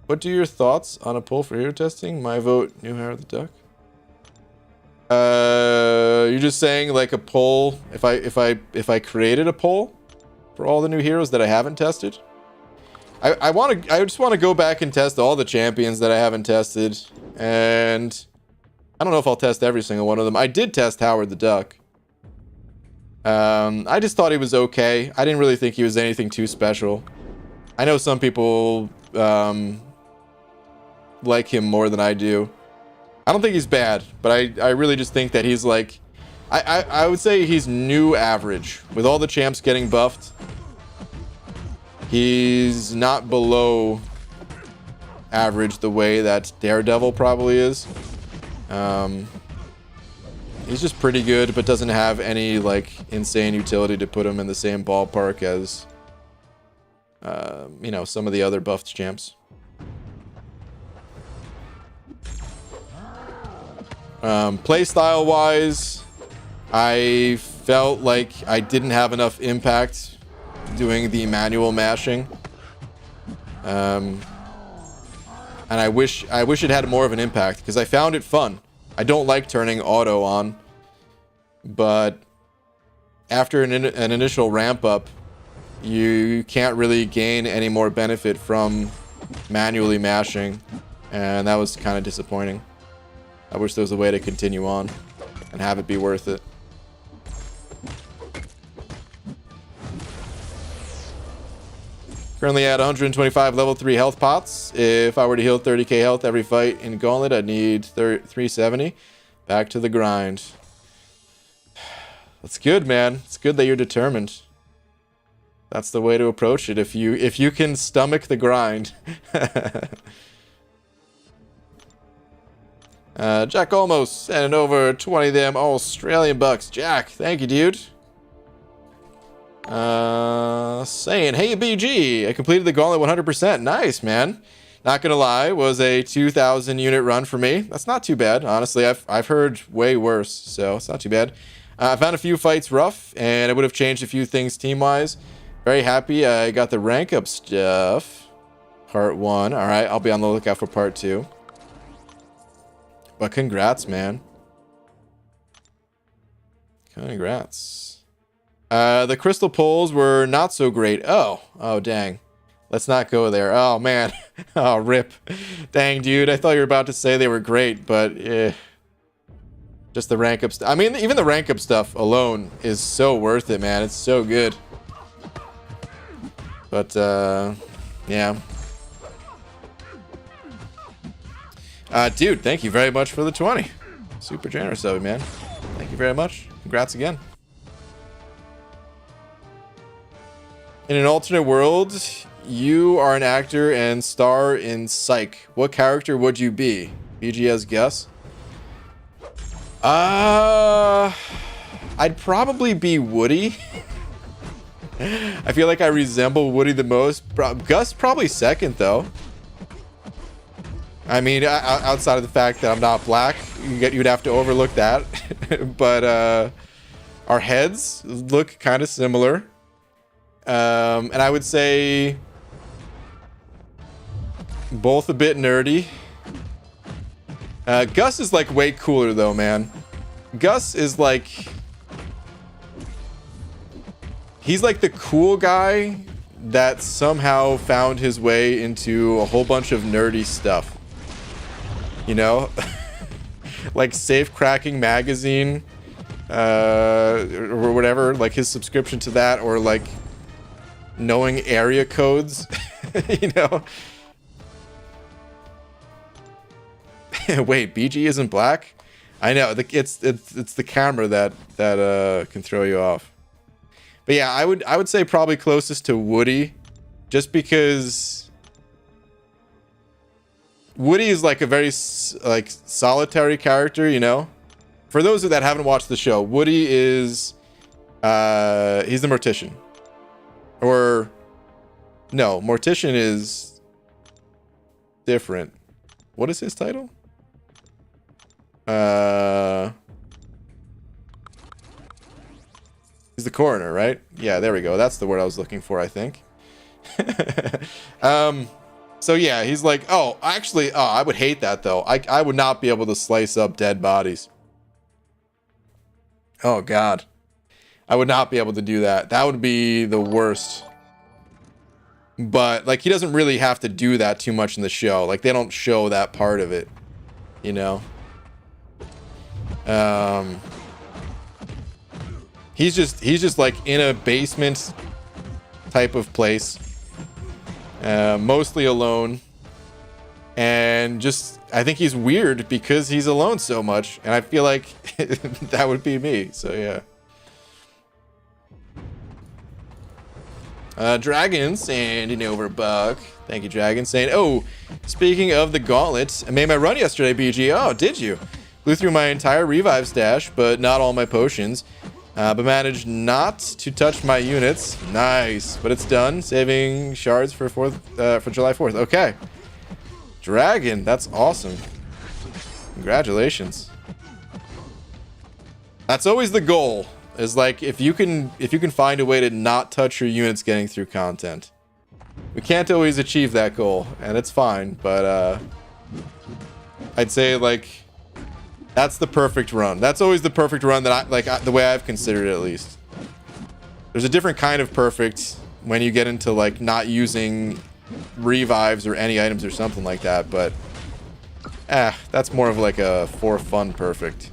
What are your thoughts on a poll for hero testing? My vote, New Hair the Duck. You're just saying like a poll. If I created a poll for all the new heroes that I haven't tested, I just want to go back and test all the champions that I haven't tested, and I don't know if I'll test every single one of them. I did test Howard the Duck. I just thought he was okay. I didn't really think he was anything too special. I know some people like him more than I do. I don't think he's bad, but I really just think that he's like, I would say he's new average. With all the champs getting buffed, he's not below average the way that Daredevil probably is. He's just pretty good, but doesn't have any like insane utility to put him in the same ballpark as you know, some of the other buffed champs. Playstyle wise, I felt like I didn't have enough impact doing the manual mashing. And I wish it had more of an impact because I found it fun. I don't like turning auto on, but after an initial ramp up, you can't really gain any more benefit from manually mashing, and that was kind of disappointing. I wish there was a way to continue on and have it be worth it. Currently at 125 level 3 health pots. If I were to heal 30k health every fight in Gauntlet, I'd need 370. Back to the grind. That's good, man. It's good that you're determined. That's the way to approach it. If you can stomach the grind. Jack almost sending over 20 of them Australian bucks. Jack, thank you, dude. Saying, hey, BG, I completed the Gauntlet 100%. Nice, man. Not gonna lie, was a 2,000 unit run for me. That's not too bad, honestly. I've heard way worse, so it's not too bad. I found a few fights rough, and I would have changed a few things team-wise. Very happy I got the rank up stuff. Part 1. All right, I'll be on the lookout for part 2. But congrats, man. Congrats. The crystal poles were not so great. Oh, dang. Let's not go there. Oh, man. Oh, rip. Dang, dude. I thought you were about to say they were great, but just the rank up stuff. I mean, even the rank up stuff alone is so worth it, man. It's so good. But, yeah. Dude, thank you very much for the 20. Super generous of you, man. Thank you very much. Congrats again. In an alternate world, you are an actor and star in Psych. What character would you be? BGS guess. I'd probably be Woody. I feel like I resemble Woody the most. Gus probably second, though. I mean, outside of the fact that I'm not black, you'd have to overlook that. But our heads look kind of similar. And I would say both a bit nerdy. Gus is like way cooler though, man. Gus is like, he's like the cool guy that somehow found his way into a whole bunch of nerdy stuff. You know? Like Safe Cracking Magazine, or whatever, like his subscription to that, or like knowing area codes, you know? Wait, BG isn't black? I know, it's the camera that can throw you off. But yeah, I would say probably closest to Woody, just because Woody is like a very like solitary character, you know? For those that haven't watched the show, Woody is he's the Mortician. Or no, Mortician is different. What is his title? He's the coroner, right? Yeah, there we go. That's the word I was looking for, I think. So yeah, he's like, oh, actually, oh, I would hate that though. I would not be able to slice up dead bodies. Oh God. I would not be able to do that. That would be the worst. But like, he doesn't really have to do that too much in the show. Like, they don't show that part of it, you know? He's just like in a basement type of place, mostly alone, and just, I think he's weird because he's alone so much, and I feel like that would be me. So yeah. Dragon sending over buck. Thank you, Dragon, saying, oh, speaking of the gauntlet, I made my run yesterday, BG. Oh, did you? Blew through my entire revive stash, but not all my potions. But managed not to touch my units. Nice, but it's done. Saving shards for July 4th. Okay, Dragon, that's awesome. Congratulations. That's always the goal. Is like, if you can find a way to not touch your units getting through content. We can't always achieve that goal, and it's fine. But I'd say like, that's the perfect run. That's always the perfect run that the way I've considered it, at least. There's a different kind of perfect when you get into like not using revives or any items or something like that, but that's more of like a for fun perfect.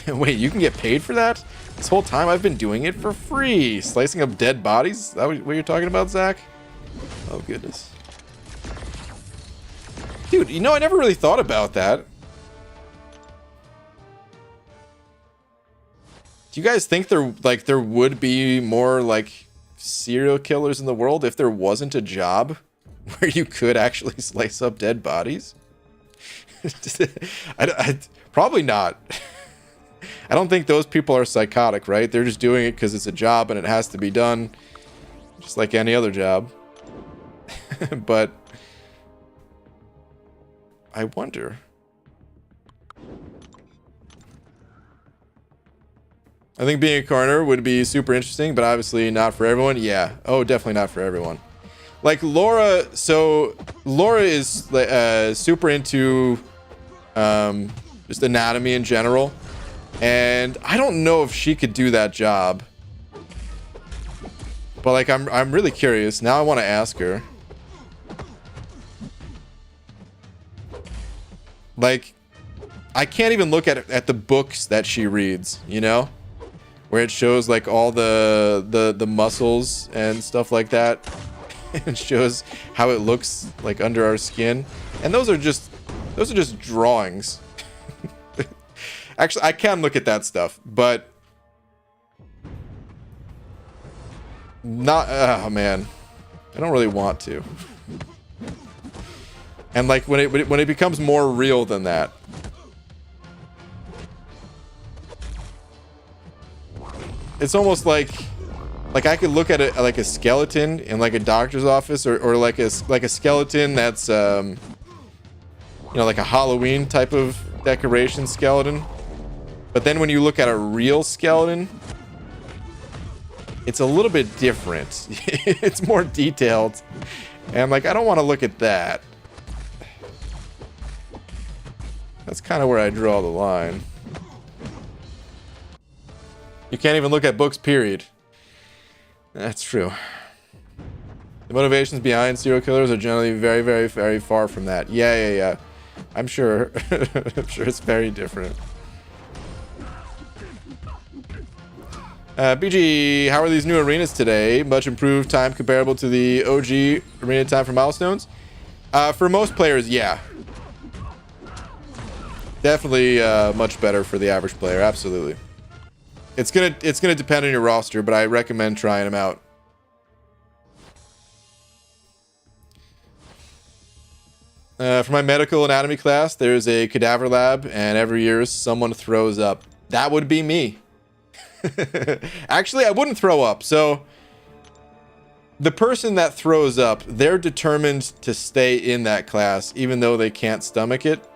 Wait, you can get paid for that? This whole time I've been doing it for free. Slicing up dead bodies? Is that what you're talking about, Zach? Oh goodness. Dude, you know, I never really thought about that. Do you guys think there would be more like serial killers in the world if there wasn't a job where you could actually slice up dead bodies? Probably not. I don't think those people are psychotic, right? They're just doing it because it's a job and it has to be done, just like any other job. But I wonder. I think being a coroner would be super interesting, but obviously not for everyone. Yeah. Oh, definitely not for everyone. Like Laura, so Laura is super into just anatomy in general. And I don't know if she could do that job. But like, I'm really curious. Now I want to ask her. Like, I can't even look at the books that she reads, you know? Where it shows like all the muscles and stuff like that. It shows how it looks like under our skin. And those are just drawings. Actually, I can look at that stuff, but not, oh man, I don't really want to. And like when it becomes more real than that, it's almost like I could look at it like a skeleton in like a doctor's office, or like a skeleton that's you know, like a Halloween type of decoration skeleton. But then when you look at a real skeleton, it's a little bit different. It's more detailed. And like, I don't want to look at that. That's kind of where I draw the line. You can't even look at books, period. That's true. The motivations behind serial killers are generally very, very, very far from that. Yeah. I'm sure. I'm sure it's very different. BG, how are these new arenas today? Much improved time comparable to the OG arena time for milestones? For most players, yeah. Definitely much better for the average player, absolutely. It's gonna depend on your roster, but I recommend trying them out. For my medical anatomy class, there's a cadaver lab, and every year someone throws up. That would be me. Actually, I wouldn't throw up. So the person that throws up, they're determined to stay in that class, even though they can't stomach it.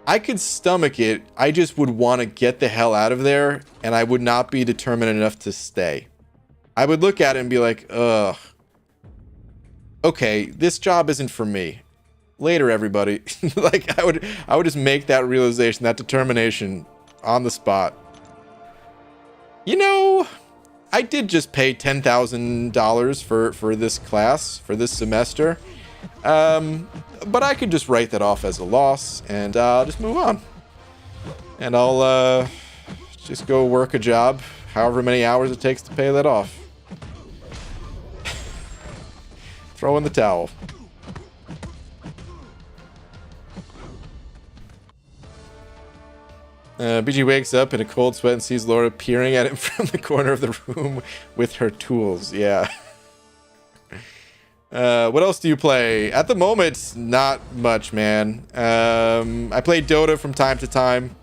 I could stomach it. I just would want to get the hell out of there, and I would not be determined enough to stay. I would look at it and be like, ugh. Okay, this job isn't for me. Later, everybody. Like, I would just make that realization, that determination on the spot. You know, I did just pay $10,000 for this class, for this semester. But I could just write that off as a loss, and I'll just move on. And I'll just go work a job, however many hours it takes to pay that off. Throw in the towel. BG wakes up in a cold sweat and sees Laura peering at him from the corner of the room with her tools. Yeah. What else do you play? At the moment, not much, man. I play Dota from time to time.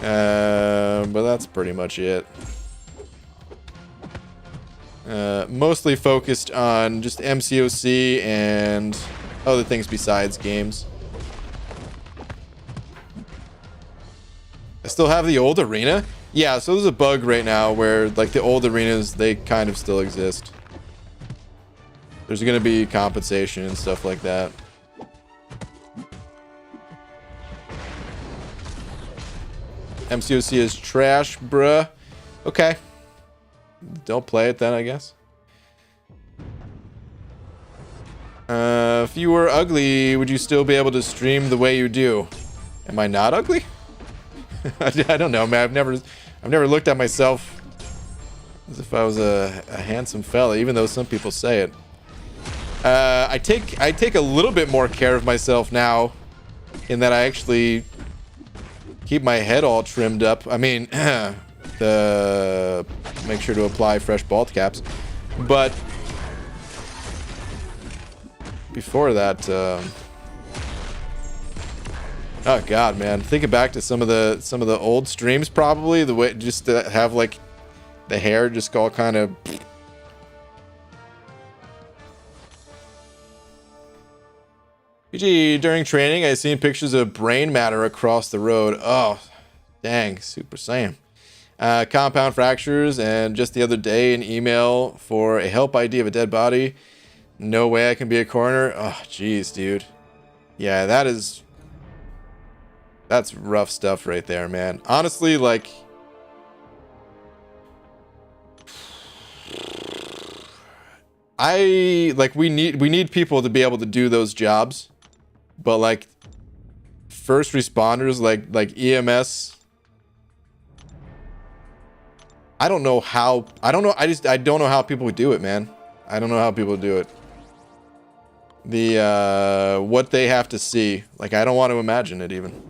But that's pretty much it. Mostly focused on just MCOC and other things besides games. I still have the old arena? Yeah, so there's a bug right now where, like, the old arenas, they kind of still exist. There's gonna be compensation and stuff like that. MCOC is trash, bruh. Okay. Don't play it then, I guess. If you were ugly, would you still be able to stream the way you do? Am I not ugly? I don't know, man. I've never looked at myself as if I was a handsome fella, even though some people say it. I take a little bit more care of myself now, in that I actually keep my head all trimmed up. I mean, make sure to apply fresh bald caps, but before that, oh god, man, thinking back to some of the old streams, probably the way just to have like the hair just all kind of. PG, during training, I seen pictures of brain matter across the road. Oh, dang, Super Saiyan. Compound fractures, and just the other day, an email for a help ID of a dead body. No way I can be a coroner. Oh, jeez, dude. Yeah, that's rough stuff right there, man. Honestly, like, we need people to be able to do those jobs, but like first responders, like EMS, I don't know how I don't know how people would do it, man. I don't know how people do it. What they have to see, like, I don't want to imagine it even.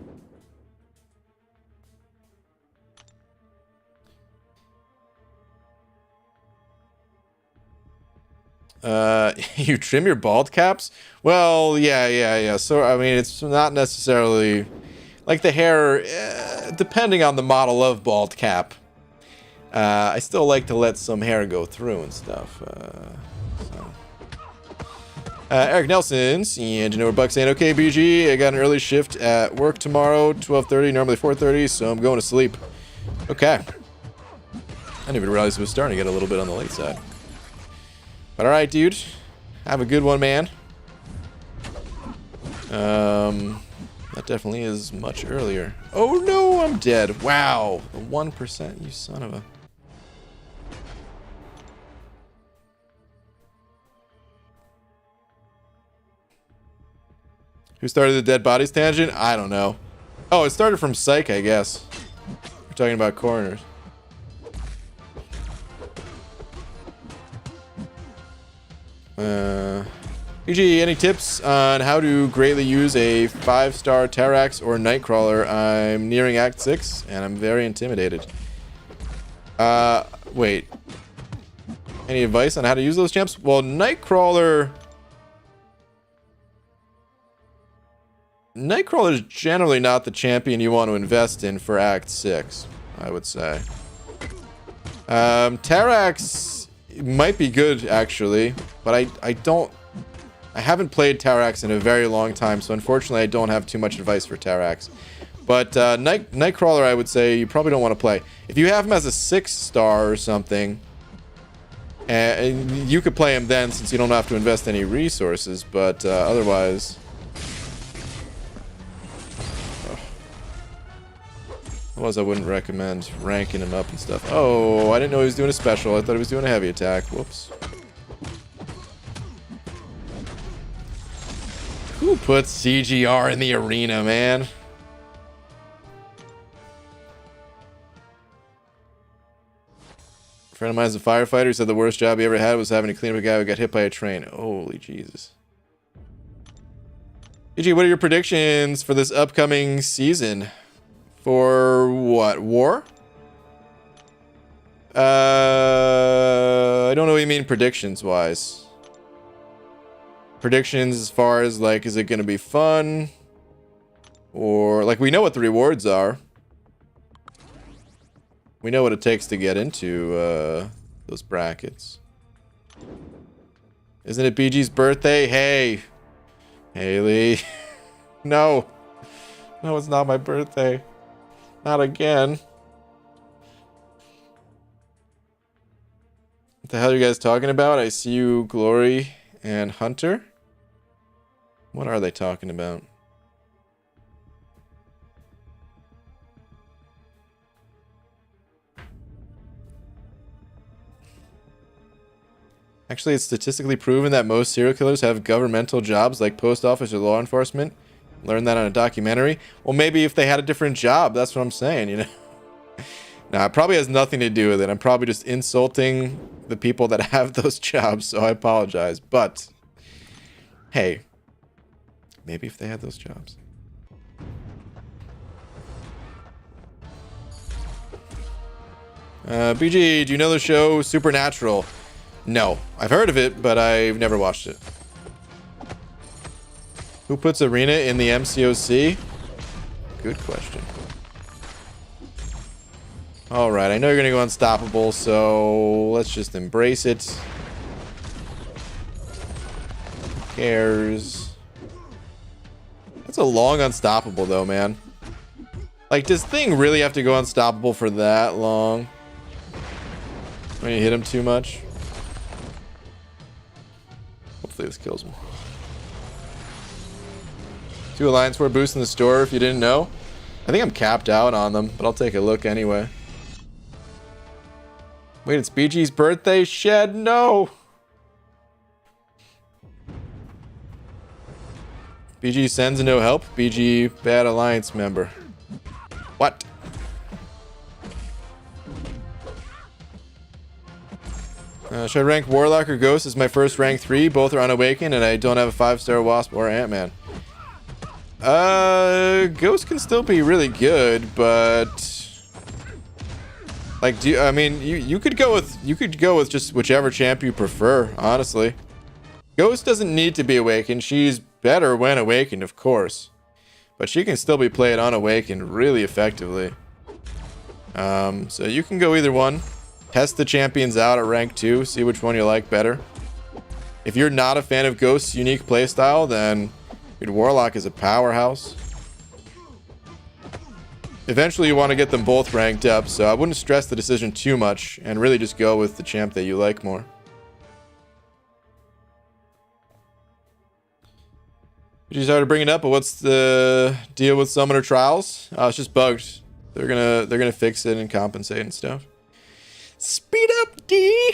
You trim your bald caps? Well, yeah. So, I mean, it's not necessarily like the hair, depending on the model of bald cap. I still like to let some hair go through and stuff. Eric Nelson, Engineer Buck saying, okay, BG, I got an early shift at work tomorrow, 12:30, normally 4:30, so I'm going to sleep. Okay. I didn't even realize it was starting to get a little bit on the late side. But alright, dude. Have a good one, man. That definitely is much earlier. Oh no, I'm dead. Wow. The 1%, you son of a... Who started the dead bodies tangent? I don't know. Oh, it started from Psych, I guess. We're talking about coroners. PG, any tips on how to greatly use a 5-star Terrax or Nightcrawler? I'm nearing Act 6, and I'm very intimidated. Wait. Any advice on how to use those champs? Well, Nightcrawler is generally not the champion you want to invest in for Act 6, I would say. Terrax might be good, actually, but I haven't played Terrax in a very long time, so unfortunately I don't have too much advice for Terrax. But Nightcrawler, I would say you probably don't want to play. If you have him as a 6-star or something, and you could play him then since you don't have to invest any resources, but otherwise... Otherwise I wouldn't recommend ranking him up and stuff. Oh, I didn't know he was doing a special. I thought he was doing a heavy attack. Whoops. Who puts CGR in the arena, man? A friend of mine is a firefighter who said the worst job he ever had was having to clean up a guy who got hit by a train. Holy Jesus. EG, what are your predictions for this upcoming season? For what? War? I don't know what you mean predictions-wise. Predictions as far as, like, is it going to be fun? Or, like, we know what the rewards are. We know what it takes to get into those brackets. Isn't it BG's birthday? Hey. Haley. No. No, it's not my birthday. Not again. What the hell are you guys talking about? I see you, Glory and Hunter. What are they talking about? Actually, it's statistically proven that most serial killers have governmental jobs like post office or law enforcement. Learned that on a documentary. Well, maybe if they had a different job, that's what I'm saying, you know? Nah, it probably has nothing to do with it. I'm probably just insulting the people that have those jobs, so I apologize. But, hey, maybe if they had those jobs. BG, do you know the show Supernatural? No. I've heard of it, but I've never watched it. Who puts Arena in the MCOC? Good question. Alright, I know you're going to go unstoppable, so let's just embrace it. Who cares? That's a long unstoppable, though, man. Like, does Thing really have to go unstoppable for that long? When you hit him too much? Hopefully this kills him. 2 Alliance War boosts in the store if you didn't know. I think I'm capped out on them, but I'll take a look anyway. Wait, it's BG's birthday? Shed? No! BG sends no help. BG bad Alliance member. What? Should I rank Warlock or Ghost as my first rank 3? Both are unawakened and I don't have a 5-star Wasp or Ant-Man. Ghost can still be really good, but like, I mean, you could go with just whichever champ you prefer, honestly. Ghost doesn't need to be awakened. She's better when awakened, of course, but she can still be played unawakened really effectively. So you can go either one. Test the champions out at rank 2, see which one you like better. If you're not a fan of Ghost's unique playstyle, then dude, Warlock is a powerhouse. Eventually you want to get them both ranked up, so I wouldn't stress the decision too much and really just go with the champ that you like more. You started bringing it up, but what's the deal with Summoner Trials? It's just bugged. They're gonna fix it and compensate and stuff. Speed up, D.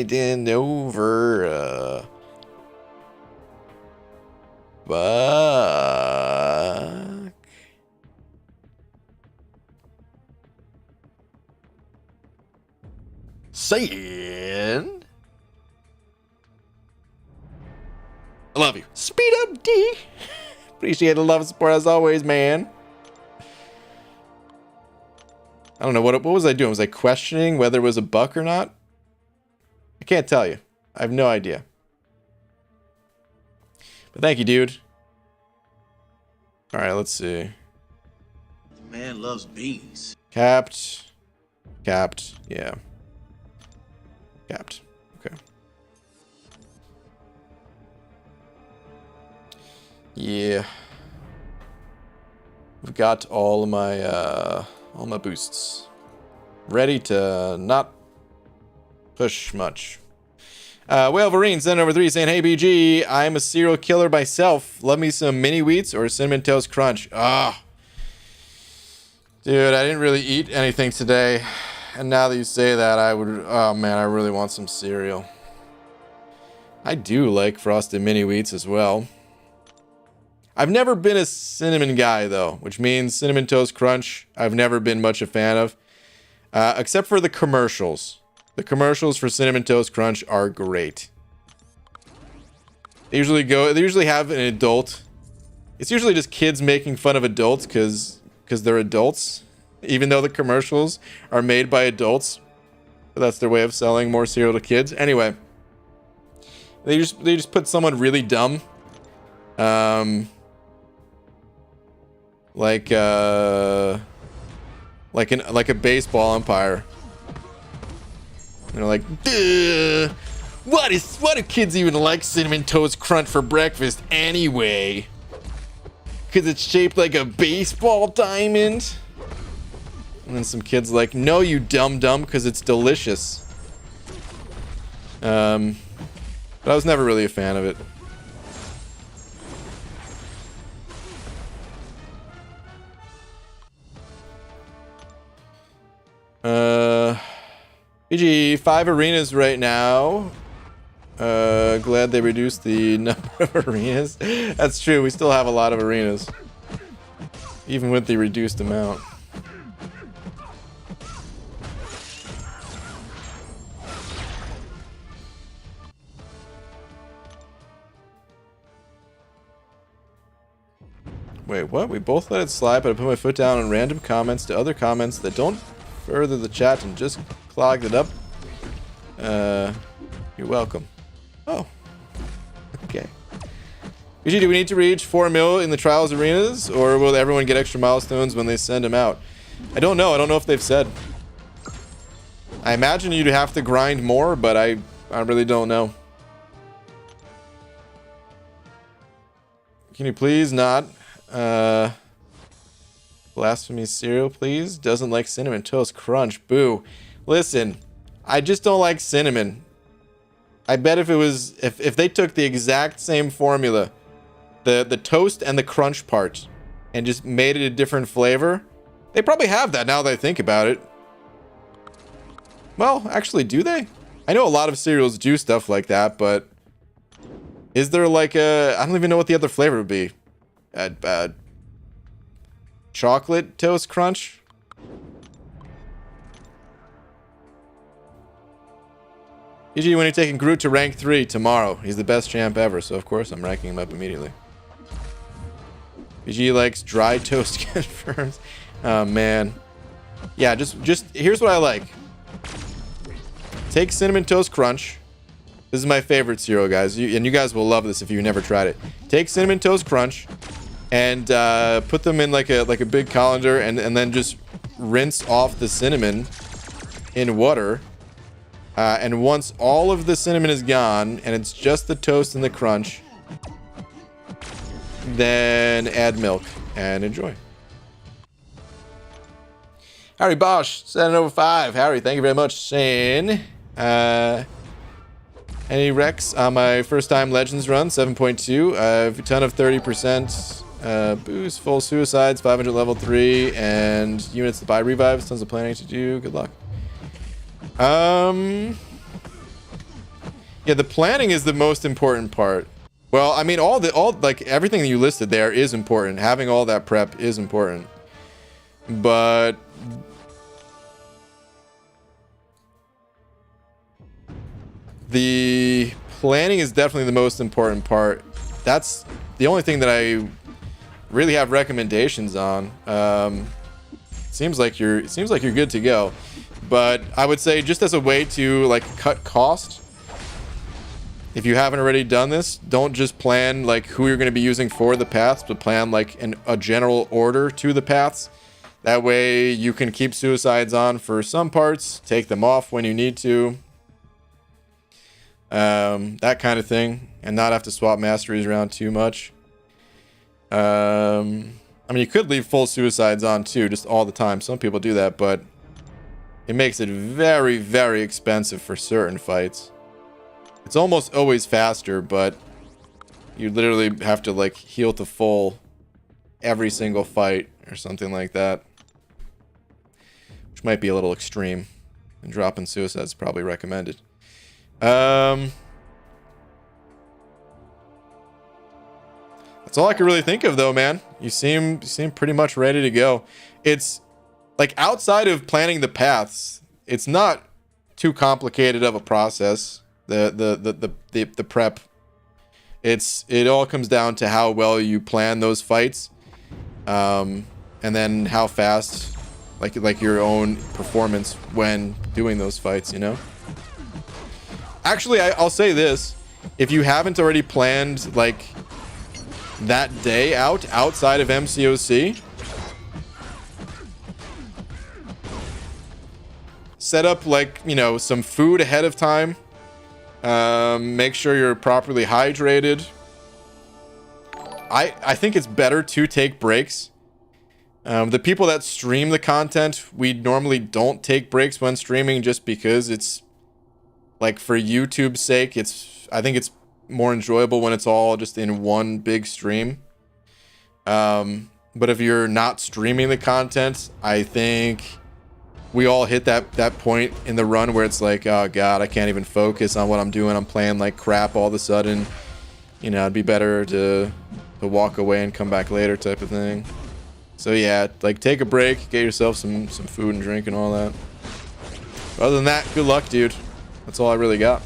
It in over. Fuck. Saying. I love you. Speed up, D. Appreciate the love and support as always, man. I don't know, what was I doing? Was I questioning whether it was a buck or not? I can't tell you. I have no idea. But thank you, dude. Alright, let's see. The man loves beans. Capped. Capped. Yeah. Capped. Okay. Yeah. I've got all my boosts ready to not push much. Whale Vereen sent over 3 saying, "Hey BG, I'm a serial killer myself. Love me some mini wheats or cinnamon toast crunch." Ah, dude, I didn't really eat anything today, and now that you say that, I would. Oh man, I really want some cereal. I do like frosted mini wheats as well. I've never been a cinnamon guy, though, which means Cinnamon Toast Crunch, I've never been much a fan of. Except for the commercials. The commercials for Cinnamon Toast Crunch are great. They usually have an adult. It's usually just kids making fun of adults because they're adults. Even though the commercials are made by adults. But that's their way of selling more cereal to kids. Anyway. They just put someone really dumb. Like a baseball umpire. And they're like, duh, what do kids even like Cinnamon Toast Crunch for breakfast anyway? Because it's shaped like a baseball diamond? And then some kids like, no, you dumb, because it's delicious. But I was never really a fan of it. BG, 5 arenas right now. Glad they reduced the number of arenas. That's true, we still have a lot of arenas. Even with the reduced amount. Wait, what? We both let it slide, but I put my foot down on random comments to other comments that don't further the chat and just clogged it up. You're welcome. Oh. Okay. BG, do we need to reach 4 mil in the trials arenas, or will everyone get extra milestones when they send them out? I don't know. I don't know if they've said. I imagine you'd have to grind more, but I really don't know. Can you please not? Blasphemy cereal, please. Doesn't like Cinnamon Toast Crunch. Boo. Listen, I just don't like cinnamon. I bet if it was, if they took the exact same formula, the toast and the crunch part, and just made it a different flavor, they probably have that now that I think about it. Well, actually, do they? I know a lot of cereals do stuff like that, but is there like a, I don't even know what the other flavor would be. Chocolate Toast Crunch? PG, when you're taking Groot to rank 3 tomorrow. He's the best champ ever, so of course I'm ranking him up immediately. PG likes dry toast confirms. Oh man. Yeah, just here's what I like. Take Cinnamon Toast Crunch. This is my favorite cereal, guys. And you guys will love this if you've never tried it. Take Cinnamon Toast Crunch and put them in like a big colander and then just rinse off the cinnamon in water. And once all of the cinnamon is gone and it's just the toast and the crunch, then add milk and enjoy. Harry Bosch, 7/5. Harry, thank you very much. Shane, Any Rex on my first time Legends run, 7.2. A ton of 30% boost, full suicides, 500 level 3, and units to buy revives, tons of planning to do. Good luck. Yeah, the planning is the most important part. Well, I mean, like everything that you listed there is important. Having all that prep is important. But the planning is definitely the most important part. That's the only thing that I really have recommendations on. Seems like you're good to go. But I would say just as a way to like cut cost, if you haven't already done this, don't just plan like who you're going to be using for the paths, but plan like a general order to the paths. That way you can keep suicides on for some parts, take them off when you need to. That kind of thing, and not have to swap masteries around too much. I mean, you could leave full suicides on too, just all the time. Some people do that, but it makes it very, very expensive for certain fights. It's almost always faster, but you literally have to like heal to full every single fight or something like that, which might be a little extreme, and dropping suicides is probably recommended. That's all I can really think of though, man. You seem pretty much ready to go. It's like outside of planning the paths, it's not too complicated of a process. The prep. It all comes down to how well you plan those fights. And then how fast, like your own performance when doing those fights, you know? Actually, I'll say this. If you haven't already planned, like, that day outside of MCOC, set up, like, you know, some food ahead of time. Make sure you're properly hydrated. I think it's better to take breaks. The people that stream the content, we normally don't take breaks when streaming just because it's, like, for YouTube's sake, I think it's more enjoyable when it's all just in one big stream. But if you're not streaming the content, I think we all hit that point in the run where it's like, oh god, I can't even focus on what I'm doing. I'm playing like crap all of a sudden. You know, it'd be better to walk away and come back later type of thing. So yeah, like take a break, get yourself some food and drink and all that. But other than that, good luck, dude. That's all I really got.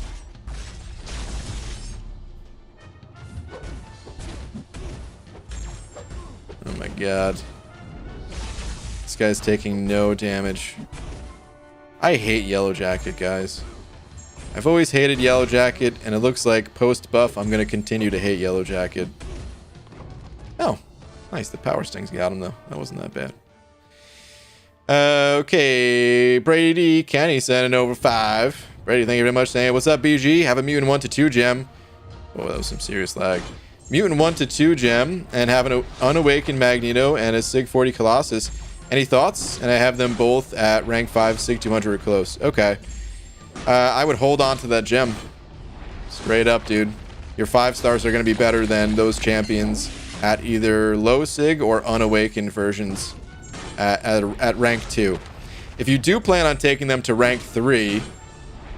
Oh my god. This guy's taking no damage. I hate Yellow Jacket, guys. I've always hated Yellow Jacket, and it looks like post-buff I'm going to continue to hate Yellow Jacket. Oh, nice. The Power Stings got him, though. That wasn't that bad. Okay. Brady Kenny sending over 5. Brady, thank you very much. Saying, what's up, BG? Have a Mutant 1-2 gem. Oh, that was some serious lag. Mutant 1-2 gem, and have an Unawakened Magneto and a Sig 40 Colossus. Any thoughts? And I have them both at rank 5, Sig 200 or close. Okay. I would hold on to that gem. Straight up, dude. Your 5 stars are going to be better than those champions at either low Sig or Unawakened versions at rank 2. If you do plan on taking them to rank 3,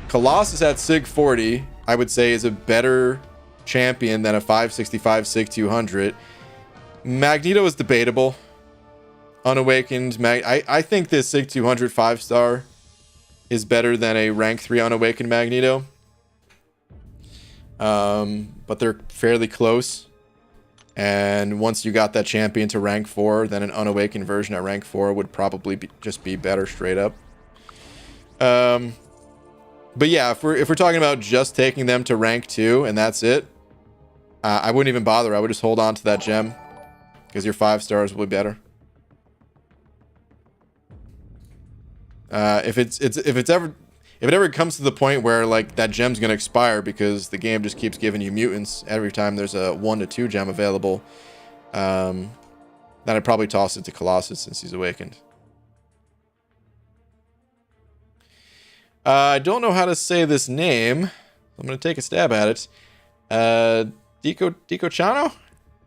Colossus at Sig 40, I would say, is a better champion than a 565 Sig 200. Magneto is debatable. Unawakened I think this Sig 200 5-star is better than a rank 3 Unawakened Magneto. But they're fairly close. And once you got that champion to rank 4, then an Unawakened version at rank 4 would probably just be better straight up. But yeah, if we're talking about just taking them to rank 2 and that's it, I wouldn't even bother. I would just hold on to that gem because your 5 stars will be better. If it ever comes to the point where like that gem's gonna expire because the game just keeps giving you mutants every time there's a 1-2 gem available, then I'd probably toss it to Colossus since he's awakened. I don't know how to say this name. I'm gonna take a stab at it. Dico Chano?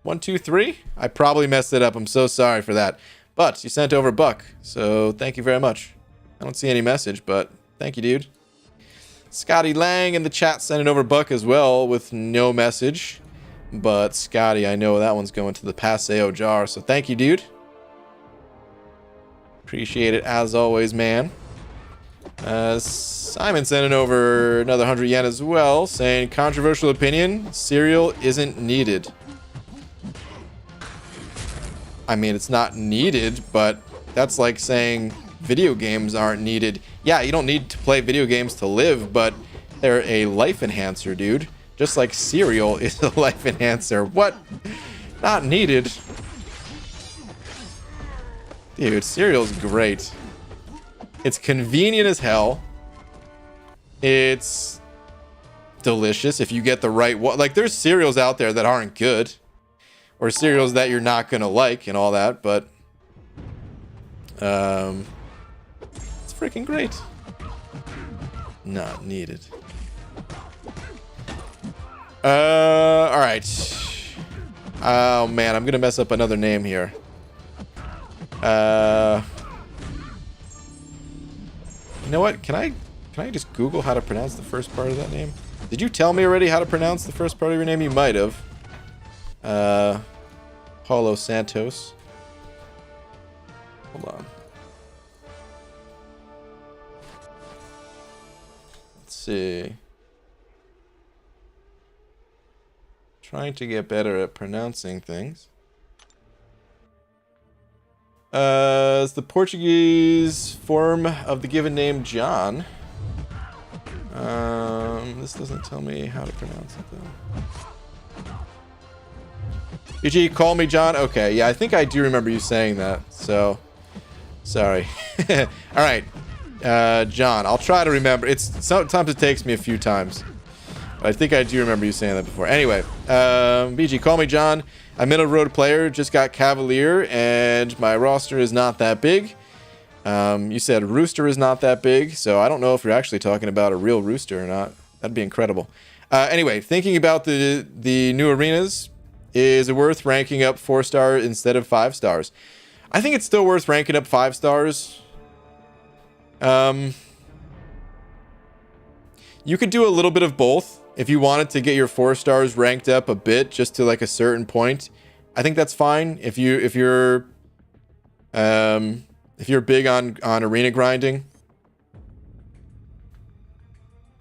1, 2, 3? I probably messed it up. I'm so sorry for that. But you sent over a buck, so thank you very much. I don't see any message, but thank you, dude. Scotty Lang in the chat sending over a buck as well with no message. But Scotty, I know that one's going to the Paseo jar, so thank you, dude. Appreciate it as always, man. Simon sending over another 100 yen as well, saying controversial opinion, cereal isn't needed. I mean, it's not needed, but that's like saying video games aren't needed. Yeah, you don't need to play video games to live, but they're a life enhancer, dude. Just like cereal is a life enhancer. What? Not needed. Dude, cereal's great. It's convenient as hell. It's delicious if you get the right one. Like, there's cereals out there that aren't good. Or cereals that you're not gonna like and all that, but it's freaking great. Not needed. All right. Oh man, I'm gonna mess up another name here. You know what? Can I just Google how to pronounce the first part of that name? Did you tell me already how to pronounce the first part of your name? You might have. Paulo Santos. Hold on. Let's see. Trying to get better at pronouncing things. It's the Portuguese form of the given name John. This doesn't tell me how to pronounce it though. BG, call me John. Okay, yeah, I think I do remember you saying that. So, sorry. All right, John. I'll try to remember. Sometimes it takes me a few times, but I think I do remember you saying that before. Anyway, BG, call me John. I'm middle road player. Just got Cavalier, and my roster is not that big. You said Rooster is not that big, so I don't know if you're actually talking about a real Rooster or not. That'd be incredible. Anyway, thinking about the new arenas. Is it worth ranking up 4-star instead of 5 stars? I think it's still worth ranking up 5 stars. You could do a little bit of both if you wanted to get your 4 stars ranked up a bit, just to like a certain point. I think that's fine. If you're big on arena grinding.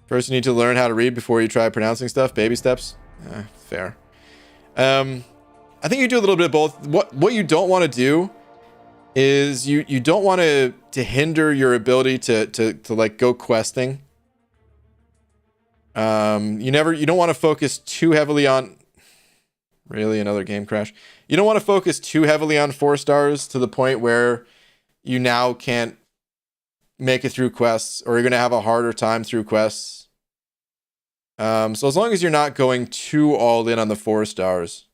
First, you need to learn how to read before you try pronouncing stuff. Baby steps. Fair. I think you do a little bit of both. What you don't want to do is you don't want to hinder your ability to like go questing. You don't want to focus too heavily on really another game crash. You don't want to focus too heavily on 4 stars to the point where you now can't make it through quests, or you're going to have a harder time through quests. So as long as you're not going too all in on the 4 stars,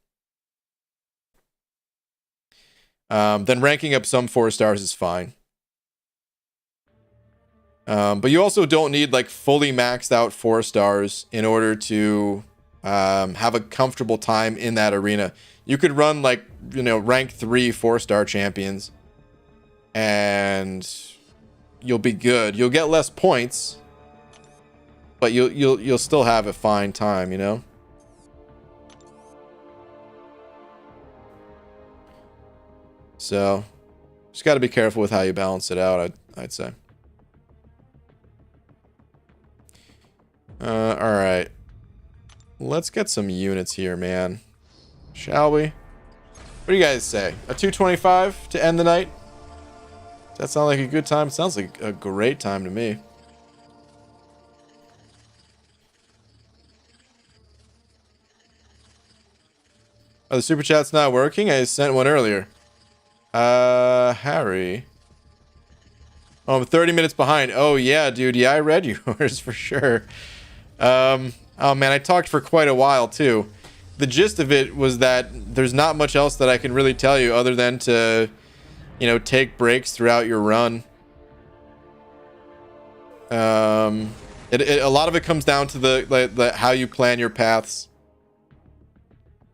then ranking up some 4 stars is fine. But you also don't need like fully maxed out 4 stars in order to have a comfortable time in that arena. You could run like, rank 3 4-star champions and you'll be good. You'll get less points, but you'll still have a fine time, So, just got to be careful with how you balance it out, I'd say. All right. Let's get some units here, man. Shall we? What do you guys say? A 225 to end the night? Does that sound like a good time? Sounds like a great time to me. Oh, the super chat's not working? I sent one earlier. Harry. Oh, I'm 30 minutes behind. Oh, yeah, dude. Yeah, I read yours for sure. Oh, man, I talked for quite a while, too. The gist of it was that there's not much else that I can really tell you other than to, take breaks throughout your run. A lot of it comes down to the how you plan your paths.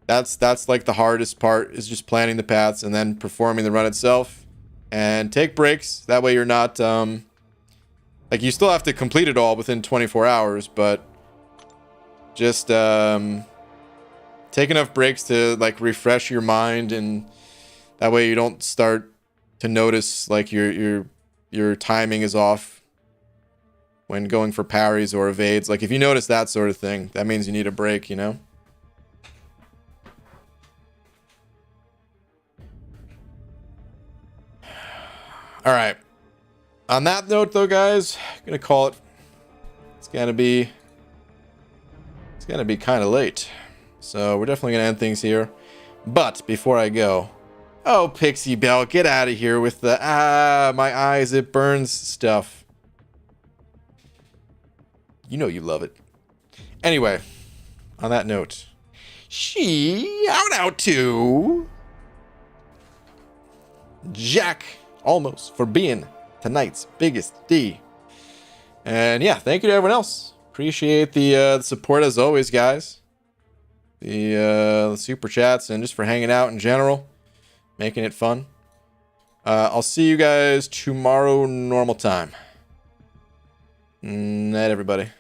That's like the hardest part, is just planning the paths and then performing the run itself. And take breaks. That way you're not like, you still have to complete it all within 24 hours, but just take enough breaks to like refresh your mind, and that way you don't start to notice like your timing is off when going for parries or evades. Like if you notice that sort of thing, that means you need a break, you know? All right. On that note though, guys, I'm gonna call it. It's gonna be kind of late. So we're definitely gonna end things here. But before I go, oh, Pixie Belle, get out of here with the my eyes, it burns stuff. You know you love it. Anyway, on that note, out to Jack almost for being tonight's biggest D. And yeah, thank you to everyone else. Appreciate the support as always, guys. The super chats and just for hanging out in general, making it fun. I'll see you guys tomorrow normal time. Night, everybody.